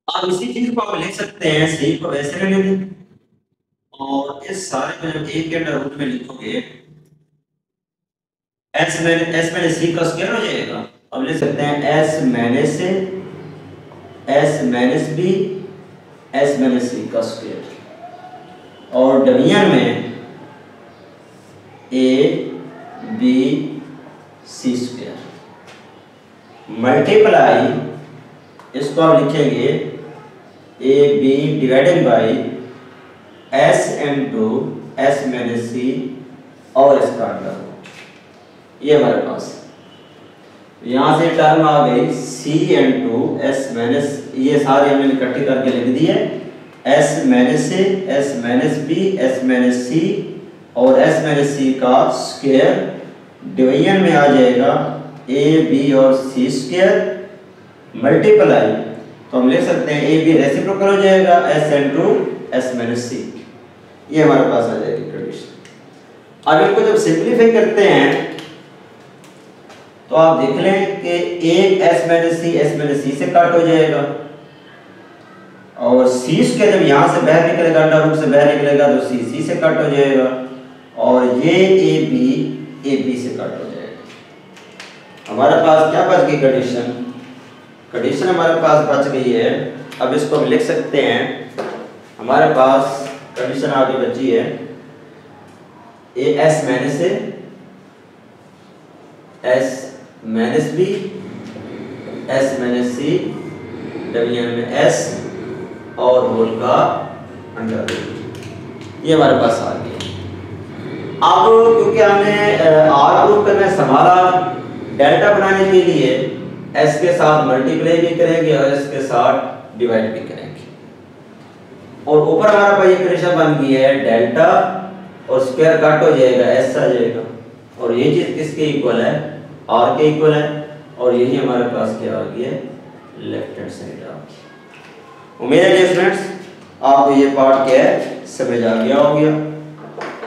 अब इसी चीज को आप लिख सकते हैं, सी को वैसे ले लेंगे और इस सारे को जब ए के अंडर रूट में लिखोगे एस माइनस सी का स्क्वायर हो जाएगा। अब लिख सकते हैं S minus B S minus C का स्क्वायर और डिवीजन में A B C square multiply, इसको आप लिखेंगे A B divided by S into S minus C और इसका अंडर रूट। ये हमारे पास यहाँ से टर्म आ गई सी इनटू एस माइनस, ये सारे हमने इकट्ठे करके लिख दिए, एस माइनस से S minus B S minus C और एस माइनस सी का स्क्वायर डिवीजन में आ जाएगा ए बी और सी स्क्वायर मल्टीप्लाई, तो हम लिख सकते हैं ए बी रेसिप्रोकल हो जाएगा S into S minus C. ये हमारे पास आ जाएगी कंडीशन। अब इनको जब सिंपलीफाई करते हैं तो आप देख लें कि एक s माइनस सी से कट हो जाएगा, और सी स्क्वायर जब यहाँ से बाहर निकलेगा, अंडर रूट से बाहर निकलेगा तो सी से कट हो जाएगा, और ये ए बी से कट हो जाएगा। हमारे पास क्या बच गई कंडीशन हमारे पास बच गई है। अब इसको हम लिख सकते हैं, हमारे पास कंडीशन आगे बची है A S minus A, S minus B, S minus C, division में एस और होल का अंडर रूट, ये हमारे पास आ गया। अब क्योंकि हमने आर प्रूव करना है, हमारा डेल्टा बनाने के लिए एस के साथ मल्टीप्लाई भी करेंगे और एस के साथ डिवाइड भी करेंगे, और ऊपर हमारा पास ये कंडीशन बन गई है डेल्टा और स्क्वायर कट हो जाएगा, एस आ जाएगा, और ये चीज किसके इक्वल है, आर के इक्वल है, और यही हमारे पास क्या आ गया, लेफ्ट हैंड साइड आ गया। उम्मीद है स्टूडेंट्स आपको ये पार्ट क्या है समझ आ गया होगा,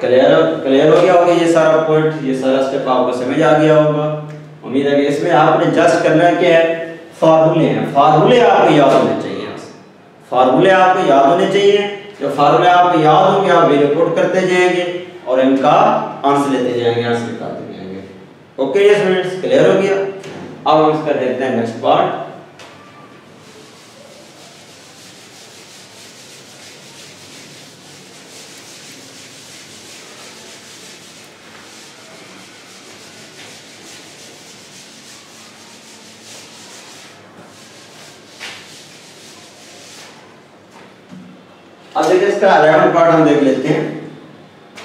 क्लियर हो गया होगा, ये सारा पॉइंट, ये सारा स्टेप आपको समझ आ गया होगा। उम्मीद है कि इसमें आपने जस्ट करना है क्या है, फार्मूले हैं, फार्मूले आपको याद होने चाहिए, फार्मूले आपको याद होने चाहिए। जो फार्मूले आपको याद होंगे आप वैल्यू पुट करते जाएंगे और इनका आंसर लेते जाएंगे, आंसर निकालते जाएंगे। ओके ये स्टूडेंट्स क्लियर हो गया। अब हम इसका देखते हैं नेक्स्ट पार्ट। अब देखिए इसका 11 पार्ट हम देख लेते हैं,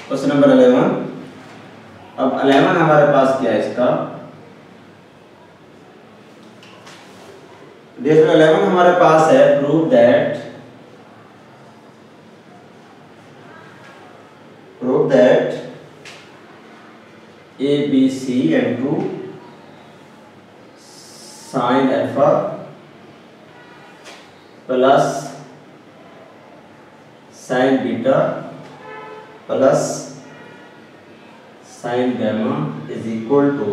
क्वेश्चन नंबर 11। अब 11 हमारे पास क्या है इसका, देखो 11 हमारे पास है prove that A B C and to sine alpha plus sine beta plus sine gamma is equal to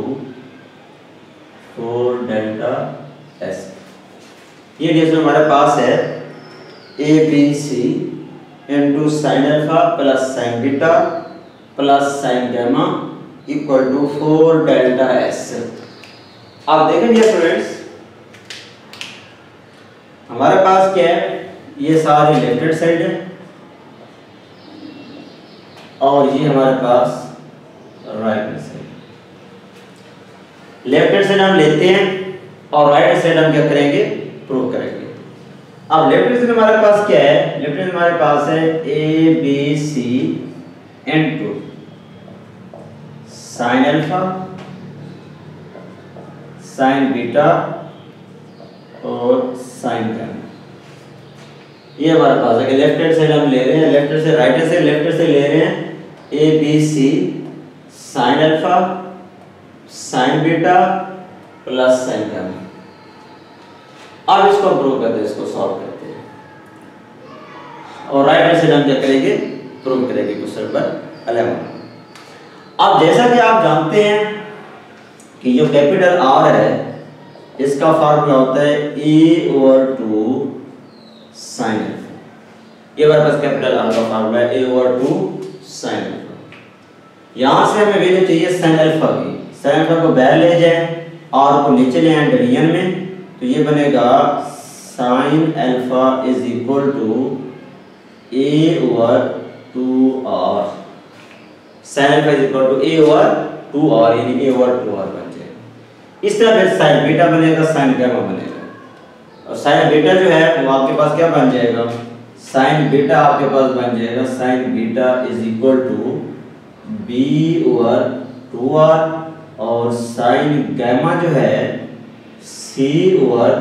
4 delta S. ये डिवीजन हमारे पास है A B C into sine alpha plus sine beta plus sine gamma equal to 4 delta S. आप देखेंगे स्टूडेंट्स हमारे पास क्या है, ये सारी लेफ्ट हैंड साइड है और ये हमारे पास right hand side. Left hand side हम लेते हैं और राइट हैंड साइड हम क्या करेंगे, प्रूव करेंगे। अब लेफ्ट हैंड साइड हमारे पास क्या है, लेफ्ट हैंड हमारे पास है A B C into sine alpha sine beta और साइन गामा। ये हमारे पास है कि लेफ्ट हैंड साइड हम ले रहे हैं, लेफ्ट हैंड से right hand side, left hand से ले रहे हैं A B C sine alpha sine beta plus sine gamma. अब इसको प्रूव करते हैं, इसको सॉल्व करते हैं और राइट हैंड साइड हम क्या करेंगे, प्रूव करेंगे क्वेश्चन नंबर 11। अब जैसा कि आप जानते हैं कि जो कैपिटल आर है इसका फार्मूला होता है E/2 साइन अल्फा। ये हमारे पास कैपिटल आर का फार्मूला है E/2 साइन अल्फा। यहां से हमें वैल्यू चाहिए साइन अल्फा की, साइन अल्फा को बाहर ले जाएं, आर को नीचे ले आए डिवीजन में, तो ये बनेगा sine alpha is equal to A/2R। Sine alpha is equal to A/2R यानी A/2R बन जाएगा। इस तरह फिर साइन बीटा बनेगा, साइन गामा बनेगा, और साइन बीटा जो है वो आपके पास क्या बन जाएगा, साइन बीटा आपके पास बन जाएगा sine beta is equal to B/2R और साइन गामा जो है C/2R।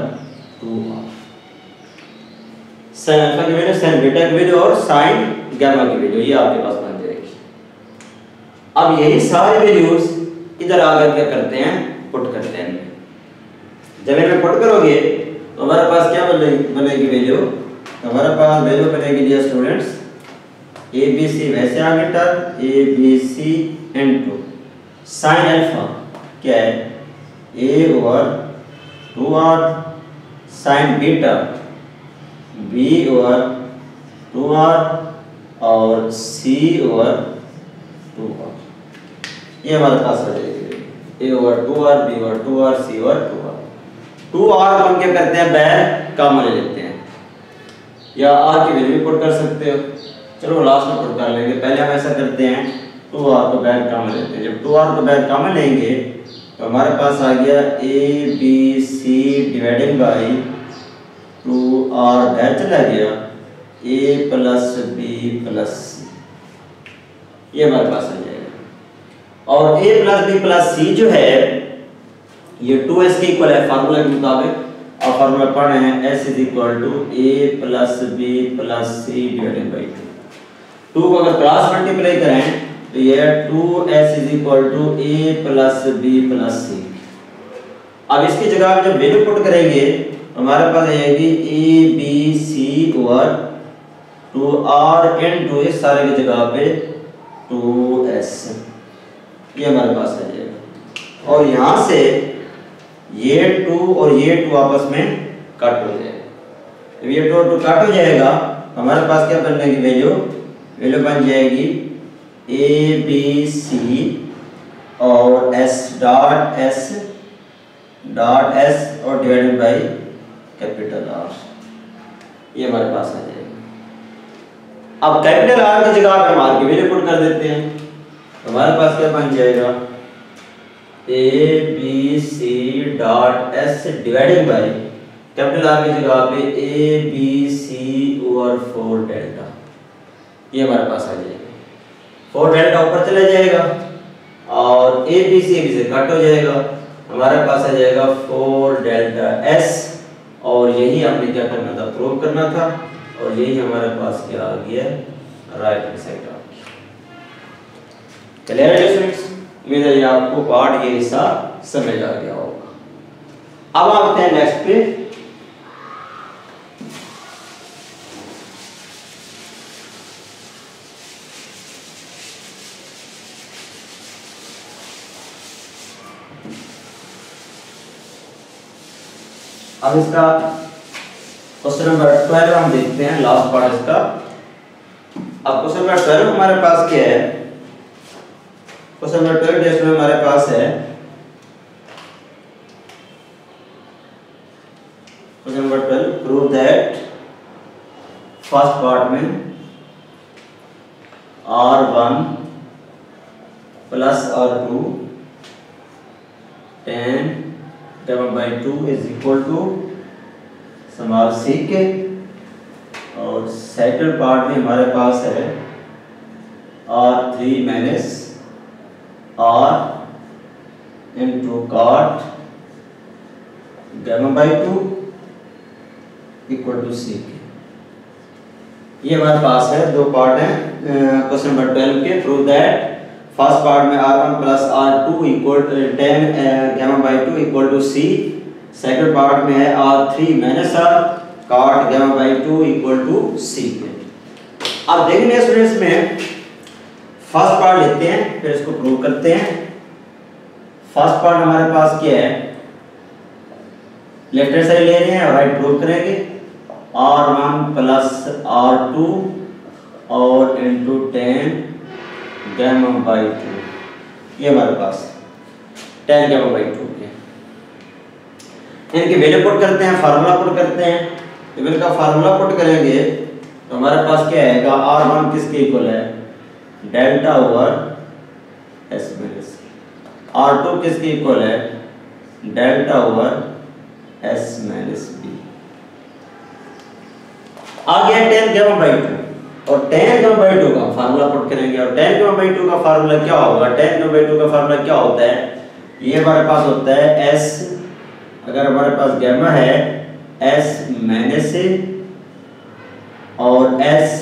साइन अल्फा की वैल्यू, साइन बीटा की वैल्यू और साइन गामा की वैल्यू ये आपके पास बन जाएगी। अब यही सारी वैल्यूज इधर आकर क्या करते हैं, पुट करते हैं। जब इन्हें पुट करोगे तो हमारे पास क्या बनेगी वैल्यू, हमारे पास वैल्यू बनेगी dear students A B C, वैसे आगे term A B C into sine alpha क्या है A over 2r sine beta b over 2r और c ओवर 2r। ये हमारे पास आ जाएगी a over 2r, b over 2r, c over 2r। 2r को हम क्या करते हैं, बाहर कॉमन ले लेते हैं, या r की वैल्यू पुट कर सकते हो। चलो लास्ट में पुट कर लेंगे, पहले हम ऐसा करते हैं 2r को बाहर कॉमन लेते हैं। जब 2r को बाहर कॉमन लेंगे तो हमारे पास आ गया a b c divided by 2r बाहर चला गया a plus b plus c, ये हमारे पास आ जाएगा। और a plus b plus c जो है ये 2s के इक्वल है फार्मूला के मुताबिक, और फार्मूला पढ़े हैं s is equal to a plus b plus c divided by 2। 2 को अगर क्रॉस मल्टीप्लाई करें तो ये 2s is equal to a plus b plus c। अब इसकी जगह जब वैल्यू पुट करेंगे तो हमारे पास आएगी a b c over 2r into इस सारे की जगह पे 2s, ये हमारे पास आ जाएगा। और यहाँ से ये 2 और ये 2 आपस में कट हो जाएगा। जब ये 2 और 2 कट हो जाएगा हमारे पास क्या बनने की वैल्यू बन जाएगी a b c और s डॉट s और डिवाइडेड बाई कैपिटल R, ये हमारे पास आ जाएगा। अब कैपिटल R की जगह पे हम R की वैल्यू पुट कर देते हैं तो हमारे पास क्या बन जाएगा a b c dot s divided by capital R की जगह पे a b c over 4 delta, ये हमारे पास आ जाएगा। 4 डेल्टा ऊपर चला जाएगा और a b c से कट हो जाएगा, हमारे पास आ जाएगा 4 डेल्टा s, और यही हमने क्या करना था, प्रूव करना था, और यही हमारे पास क्या आ गया, राइट हैंड साइड आ गया। क्लियर है स्टूडेंट्स? उम्मीद है आपको पार्ट ये हिस्सा समझ आ गया होगा। अब आते हैं नेक्स्ट पे। अब इसका क्वेश्चन नंबर 12 हम देखते हैं, लास्ट पार्ट इसका। अब क्वेश्चन नंबर 12 हमारे पास क्या है, क्वेश्चन नंबर 12 जिसमें हमारे पास है question number 12, prove that first part में r1 plus r2 tan gamma by 2 is equal to small c के, और सेकंड पार्ट में हमारे पास है r3 minus r into cot gamma by 2 equal to c के। ये हमारे पास है, दो पार्ट हैं क्वेश्चन नंबर 12 के। प्रूव दैट फर्स्ट पार्ट में r1 plus r2 equal tan gamma by 2 equal to c, second part में है r3 minus r cot gamma by 2 equal to c के। अब देखने स्टूडेंट्स में फर्स्ट पार्ट लेते हैं फिर इसको प्रूव करते हैं। फर्स्ट पार्ट हमारे पास क्या है, लेफ्ट हैंड साइड ले रहे हैं और राइट प्रूव करेंगे। r1 प्लस r2 और इनटू tan gamma by 2, ये हमारे पास tan gamma by 2 के। इनकी वैल्यू पुट करते हैं, फार्मूला पुट करते हैं। जब इनका फार्मूला पुट करेंगे तो हमारे पास क्या आएगा, r1 किसके इक्वल है, delta over s minus, r2 किसके इक्वल है, delta over s minus b। आ गया tan gamma by 2, और tan gamma by 2 का फार्मूला पुट करेंगे। और tan gamma by 2 का फार्मूला क्या होगा, tan gamma by 2 का फार्मूला क्या होता है, ये हमारे पास होता है s, अगर हमारे पास गैमा है s माइनस a और s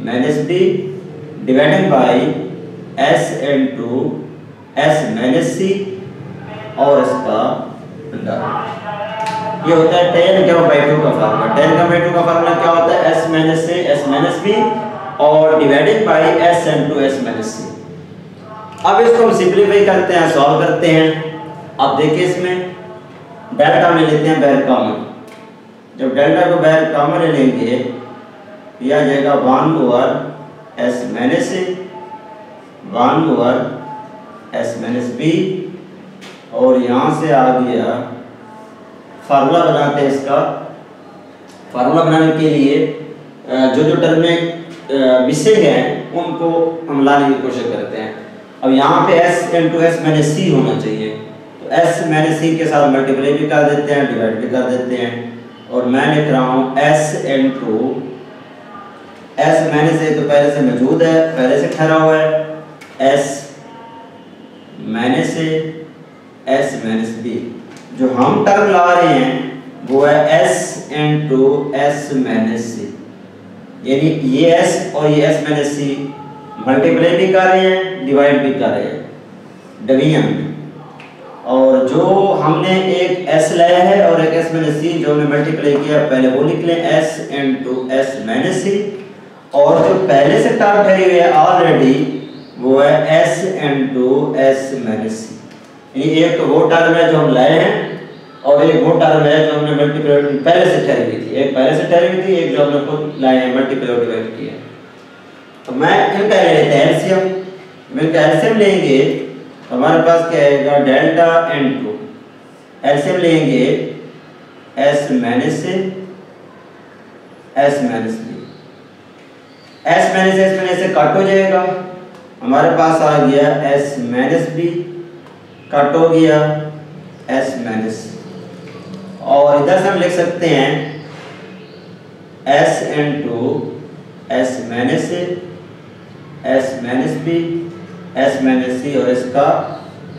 minus b divided by s into s minus c और इसका अंडर। ये होता है tan gamma by 2 का फार्मूला। tan gamma by 2 का फार्मूला क्या होता है, s minus a s minus b और divided by s into s minus c। अब इसको हम सिंपलीफाई करते हैं, सॉल्व करते हैं। अब देखिए इसमें डेल्टा में लेते हैं बाहर कॉमन। जब डेल्टा को बाहर कॉमन ले लेंगे यह आ जाएगा 1 ओवर एस माइनस ए, 1 ओवर एस माइनस बी, और यहाँ से आ गया फार्मूला बनाते हैं इसका। फार्मूला बनाने के लिए जो जो टर्म में मिसिंग हैं उनको हम लाने की कोशिश करते हैं। अब यहाँ पे s इंटू एस माइनस सी होना चाहिए, तो s माइनस सी के साथ मल्टीप्लाई भी कर देते हैं, डिवाइड भी कर देते हैं, और मैं लिख रहा हूँ s into S minus A तो पहले से मौजूद है, पहले से ठहरा हुआ है, s minus A S minus b. जो हम टर्म ला रहे हैं वो है s into S minus c, यानी ये s और ये s माइनस सी मल्टीप्लाई भी कर रहे हैं, डिवाइड भी कर रहे हैं डिवीजन में। और जो हमने एक s लाया है और एक s माइनस सी जो हमने मल्टीप्लाई किया पहले वो लिख लें s into S minus C, और जो पहले से टर्म ठहरी हुई है ऑलरेडी वो है s इंटू एस माइनस सी। एक तो वो टर्म है जो हम लाए हैं और एक वो टर्म है जो हमने मल्टीप्लाई पहले से ठहरी हुई थी। एक पहले से ठहरी हुई थी, एक जो हमने खुद लाए हैं मल्टीप्लाई डिवाइड किया। तो मैं इनका ले लेते हैं एलसीएम। इनका एलसीएम लेंगे तो हमारे पास क्या आएगा डेल्टा इनटू एलसीएम लेंगे एस माइनस से S minus B, S minus से कट हो जाएगा, हमारे पास आ गया एस माइनस बी, कट हो गया एस माइनस, और इधर से हम लिख सकते हैं S into S minus A S minus B S minus C, और इसका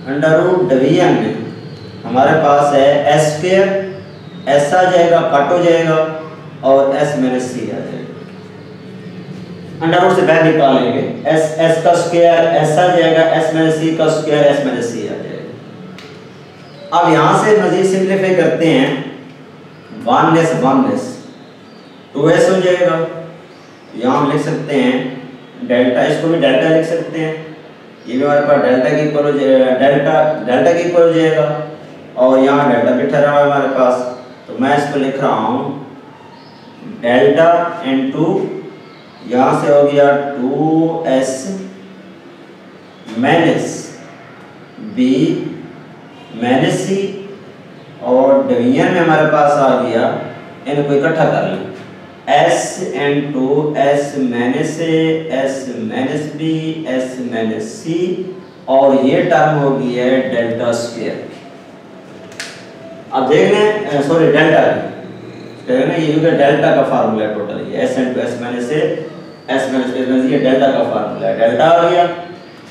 अंडर रूट डिवीजन में हमारे पास है एस स्क्वायर, एस आ जाएगा कट हो जाएगा और एस माइनस सी आ जाएगा। अंडर रूट से बाहर निकालेंगे एस का स्क्वायर एस आ जाएगा, एस माइनस सी का स्क्वायर एस माइनस सी आ जाएगा। अब यहाँ से मजीद सिंप्लीफाई करते हैं, 1 2s हो जाएगा। यहाँ हम लिख सकते हैं डेल्टा, इसको भी डेल्टा लिख सकते हैं, ये भी हमारे पास डेल्टा के इक्वल हो जाएगा, डेल्टा के इक्वल हो जाएगा, और यहाँ डेल्टा भी ठहरा हुआ है हमारे पास, तो मैं इसको लिख रहा हूँ डेल्टा इनटू यहाँ से हो गया 2s minus B minus C, और डिवीजन में हमारे पास आ गया, इनको इकट्ठा कर लें s into S minus A S minus B S minus C, और ये टर्म हो गई है डेल्टा स्क्वायर। अब देख लें सॉरी डेल्टा ये डेल्टा का फार्मूला है टोटल, ये s into S minus A S minus b, ये डेल्टा का फार्मूला है, डेल्टा आ गया,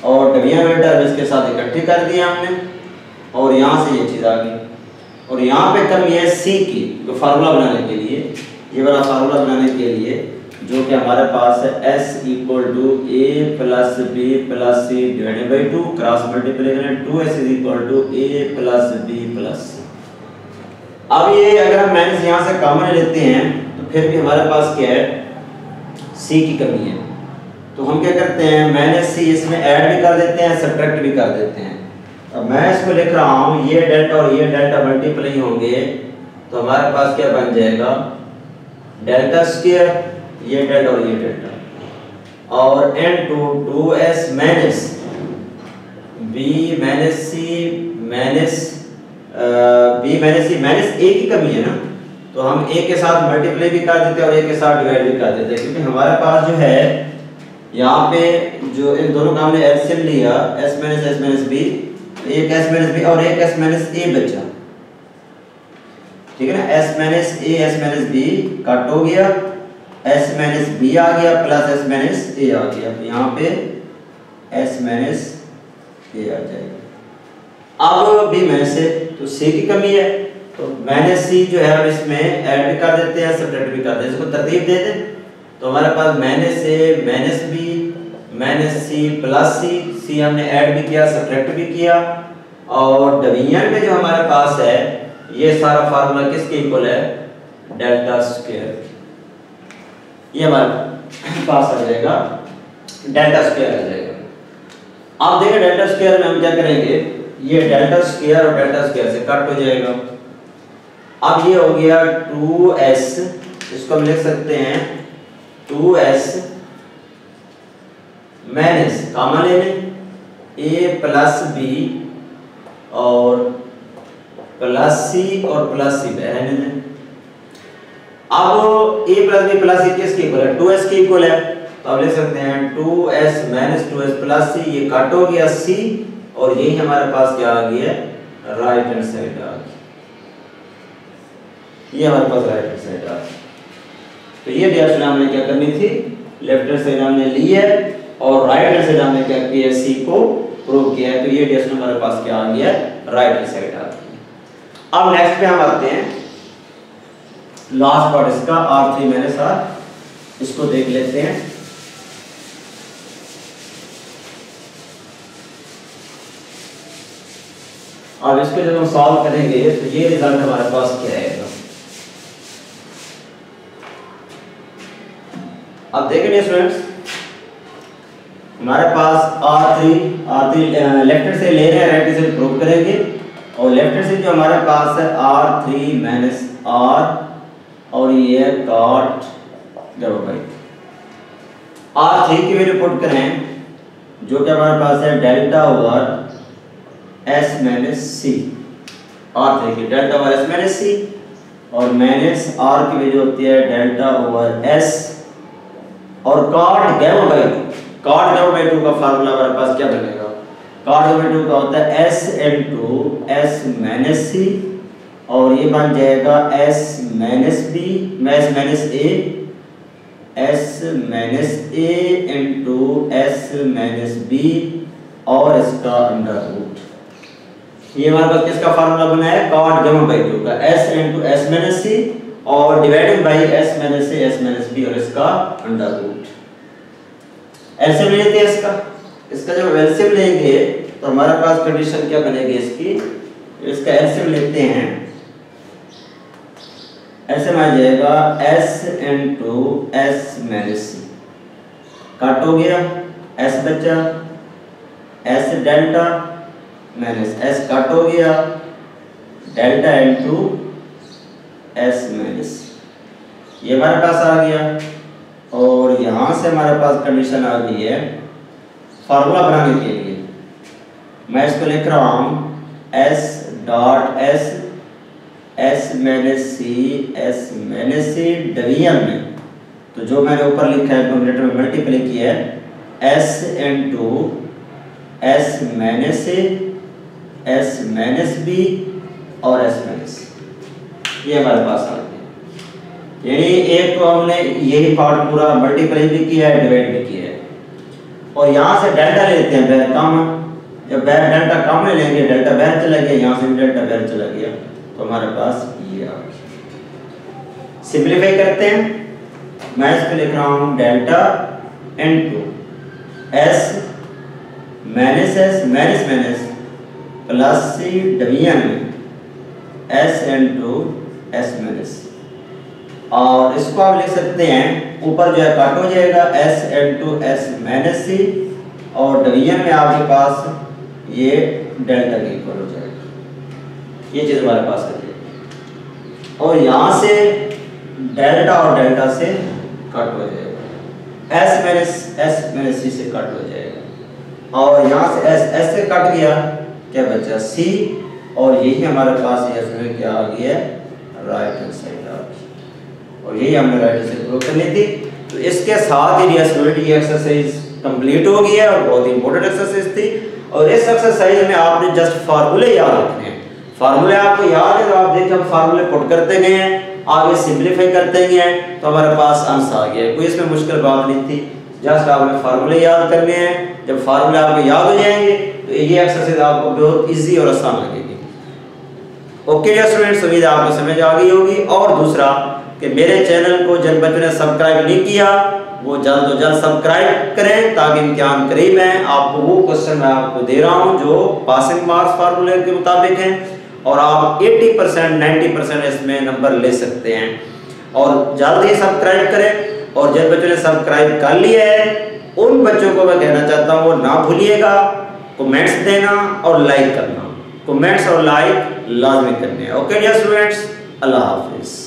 और डिवीजन में टर्म इसके साथ इकट्ठी कर दिया हमने, और यहाँ से ये चीज़ आ गई, और यहाँ पे कमी है सी की, जो फार्मूला बनाने के लिए, ये वाला फार्मूला बनाने के लिए जो कि हमारे पास है s equal to A plus B plus C divided by 2, cross multiply करें 2s is equal to A plus B plus C. अब ये अगर हम माइनस यहाँ से कॉमन लेते हैं तो फिर भी हमारे पास क्या है c की कमी है, तो हम क्या करते हैं माइनस सी इसमें ऐड भी कर देते हैं, सब्ट्रैक्ट भी कर देते हैं। अब मैं इसको लिख रहा हूँ, ये डेल्टा और ये डेल्टा मल्टीप्लाई होंगे तो हमारे पास क्या बन जाएगा डेल्टा स्क्वायर, ये डेल्टा और ये डेल्टा, और into 2s minus b minus c minus b minus c minus a की कमी है ना, तो हम a के साथ मल्टीप्लाई भी कर देते हैं और a के साथ डिवाइड भी कर देते हैं, क्योंकि हमारे पास जो है यहाँ पे जो इन दोनों का हमने एलसीएम लिया s माइनस b, एक s माइनस b और एक s माइनस a बचा, ठीक है ना, s माइनस b कट हो गया, s माइनस b आ गया प्लस s माइनस a आ गया, तो यहाँ पे s माइनस a आ जाएगा। अब b माइनस a तो c की कमी है, तो माइनस c जो है हम इसमें ऐड भी कर देते हैं, सब्ट्रैक्ट भी कर देते हैं, इसको तरतीब दे दें तो हमारे पास minus a minus b minus c plus c हमने ऐड भी किया सब्ट्रैक्ट भी किया, और डिवीजन में जो हमारे पास है ये सारा फार्मूला किसके इक्वल है डेल्टा स्क्वायर, ये हमारे पास आ जाएगा डेल्टा स्क्वायर आ जाएगा। आप देखें डेल्टा स्क्वायर में हम क्या करेंगे, ये डेल्टा स्क्वायर और डेल्टा स्क्वायर से कट हो जाएगा। अब ये हो गया 2s, इसको हम लिख सकते हैं 2s माइनस कामा ले लें a प्लस b और प्लस c और प्लस c रहने दें। अब a plus b plus c किसके इक्वल है? 2s के इक्वल है, तो आप लिख सकते हैं 2s minus 2s plus c, ये कट हो गया c और यही हमारे पास क्या आ गया? राइट हैंड साइड आ गई। ये हमारे पास राइट हैंड साइड आ गई। तो ये रिएक्शन हमने क्या करनी थी? लेफ्ट हैंड साइड हमने ली है और राइट हैंड साइड हमने क्या किया? सी को प्रूव किया है। तो ये रिएक्शन हमारे पास क्या आ गया? राइट हैंड साइड आ गई। अब नेक्स्ट पे हम आते हैं, लास्ट पार्ट इसका R3 माइनस R, इसको देख लेते हैं। अब इसको जब हम सॉल्व करेंगे तो ये रिजल्ट हमारे पास क्या आएगा? अब देखेंगे स्टूडेंट्स, हमारे पास R3 लेफ्ट हैंड से ले रहे हैं, राइट हैंड से प्रूव करेंगे और लेफ्ट हैंड से जो हमारे पास है R3 माइनस R और ये कॉट जब भाई R3 की वैल्यू पुट करें जो कि हमारे पास है delta over S minus C, R3 की delta over S minus C और माइनस R की वैल्यू होती है डेल्टा ओवर S और कॉट गैमा बाई 2 का फार्मूला हमारे पास क्या बनेगा? कॉट गैमा बाई 2 का होता है S into S minus C और ये बन जाएगा S minus B S minus A into S minus B और इसका अंडर रूट। ये हमारे पास किसका फार्मूला बना है? कॉट गैमा बाई 2 का S into S minus C और divided by S minus A S minus B और इसका अंडर रूट। एलसीएम लेते हैं इसका जब एलसीएम लेंगे तो हमारे पास कंडीशन क्या बनेगी इसकी? इसका एलसीएम लेते हैं, एलसीएम आ जाएगा S into S minus C, cut हो गया S बचा, S delta minus S cut हो गया, डेल्टा इनटू S माइनस, ये हमारे पास आ गया और यहाँ से हमारे पास कंडीशन आ गई है फार्मूला बनाने के लिए। मैं इसको लिख रहा हूँ S dot S minus C division में, तो जो मैंने ऊपर लिखा है न्यूमरेटर में मल्टीप्लाई किया है S into S minus A S minus B और S माइनस, ये हमारे पास आ गया। यानी एक तो हमने यही पार्ट पूरा मल्टीप्लाई भी किया है, डिवाइड भी किया है और यहाँ से डेल्टा लेते हैं बाहर कम, जब बाहर डेल्टा कम ले लेंगे डेल्टा बाहर चला गया, यहाँ से भी डेल्टा बाहर चला गया तो हमारे पास ये आ गया। सिंपलीफाई करते हैं, मैं इसको लिख रहा हूँ delta into S minus plus C division में S इनटू S माइनस, और इसको आप लिख सकते हैं ऊपर जो है कट हो जाएगा S into S minus C और डिवीजन में आपके पास ये डेल्टा के इक्वल हो जाएगा, ये चीज हमारे पास आ जाएगी और यहाँ से डेल्टा और डेल्टा से कट हो जाएगा, S माइनस C से कट हो जाएगा और यहाँ से S से कट गया, क्या बचा C और यही हमारे पास ये इसमें क्या आ गया? राइट हैंड साइड आ गई और यही हमने राइट हैंड साइड प्रूव करनी थी। तो इसके साथ ही ये एक्सरसाइज कंप्लीट हो गई है और बहुत ही इंपॉर्टेंट एक्सरसाइज थी और इस एक्सरसाइज में आपने जस्ट फार्मूले याद रखने हैं। फार्मूले आपको याद है तो आप देखिए हम फार्मूले पुट करते गए हैं, आगे सिंपलीफाई करते गए हैं तो हमारे पास आंसर आ गया। कोई इसमें मुश्किल बात नहीं थी, जस्ट आपने फार्मूले याद करने हैं। जब फार्मूले आपको याद हो जाएंगे तो ये एक्सरसाइज आपको बहुत ईजी और आसान लगेगी। ओके डियर स्टूडेंट्स, उम्मीद है आपको समझ आ गई होगी। और दूसरा कि मेरे चैनल को जिन बच्चों ने सब्सक्राइब नहीं किया वो जल्द से जल्द सब्सक्राइब करें ताकि इम्तिहान करीब है। आपको वो क्वेश्चन मैं आपको दे रहा हूँ जो पासिंग मार्क्स फार्मूले के मुताबिक हैं और आप 80% 90% इसमें नंबर ले सकते हैं। और जल्द ही सब्सक्राइब करें और जिन बच्चों ने सब्सक्राइब कर लिया है उन बच्चों को मैं कहना चाहता हूँ वो ना भूलिएगा कमेंट्स देना और लाइक करना। कमेंट्स और लाइक लाजमी करने हैं। ओके डियर स्टूडेंट्स, अल्लाह हाफिज़।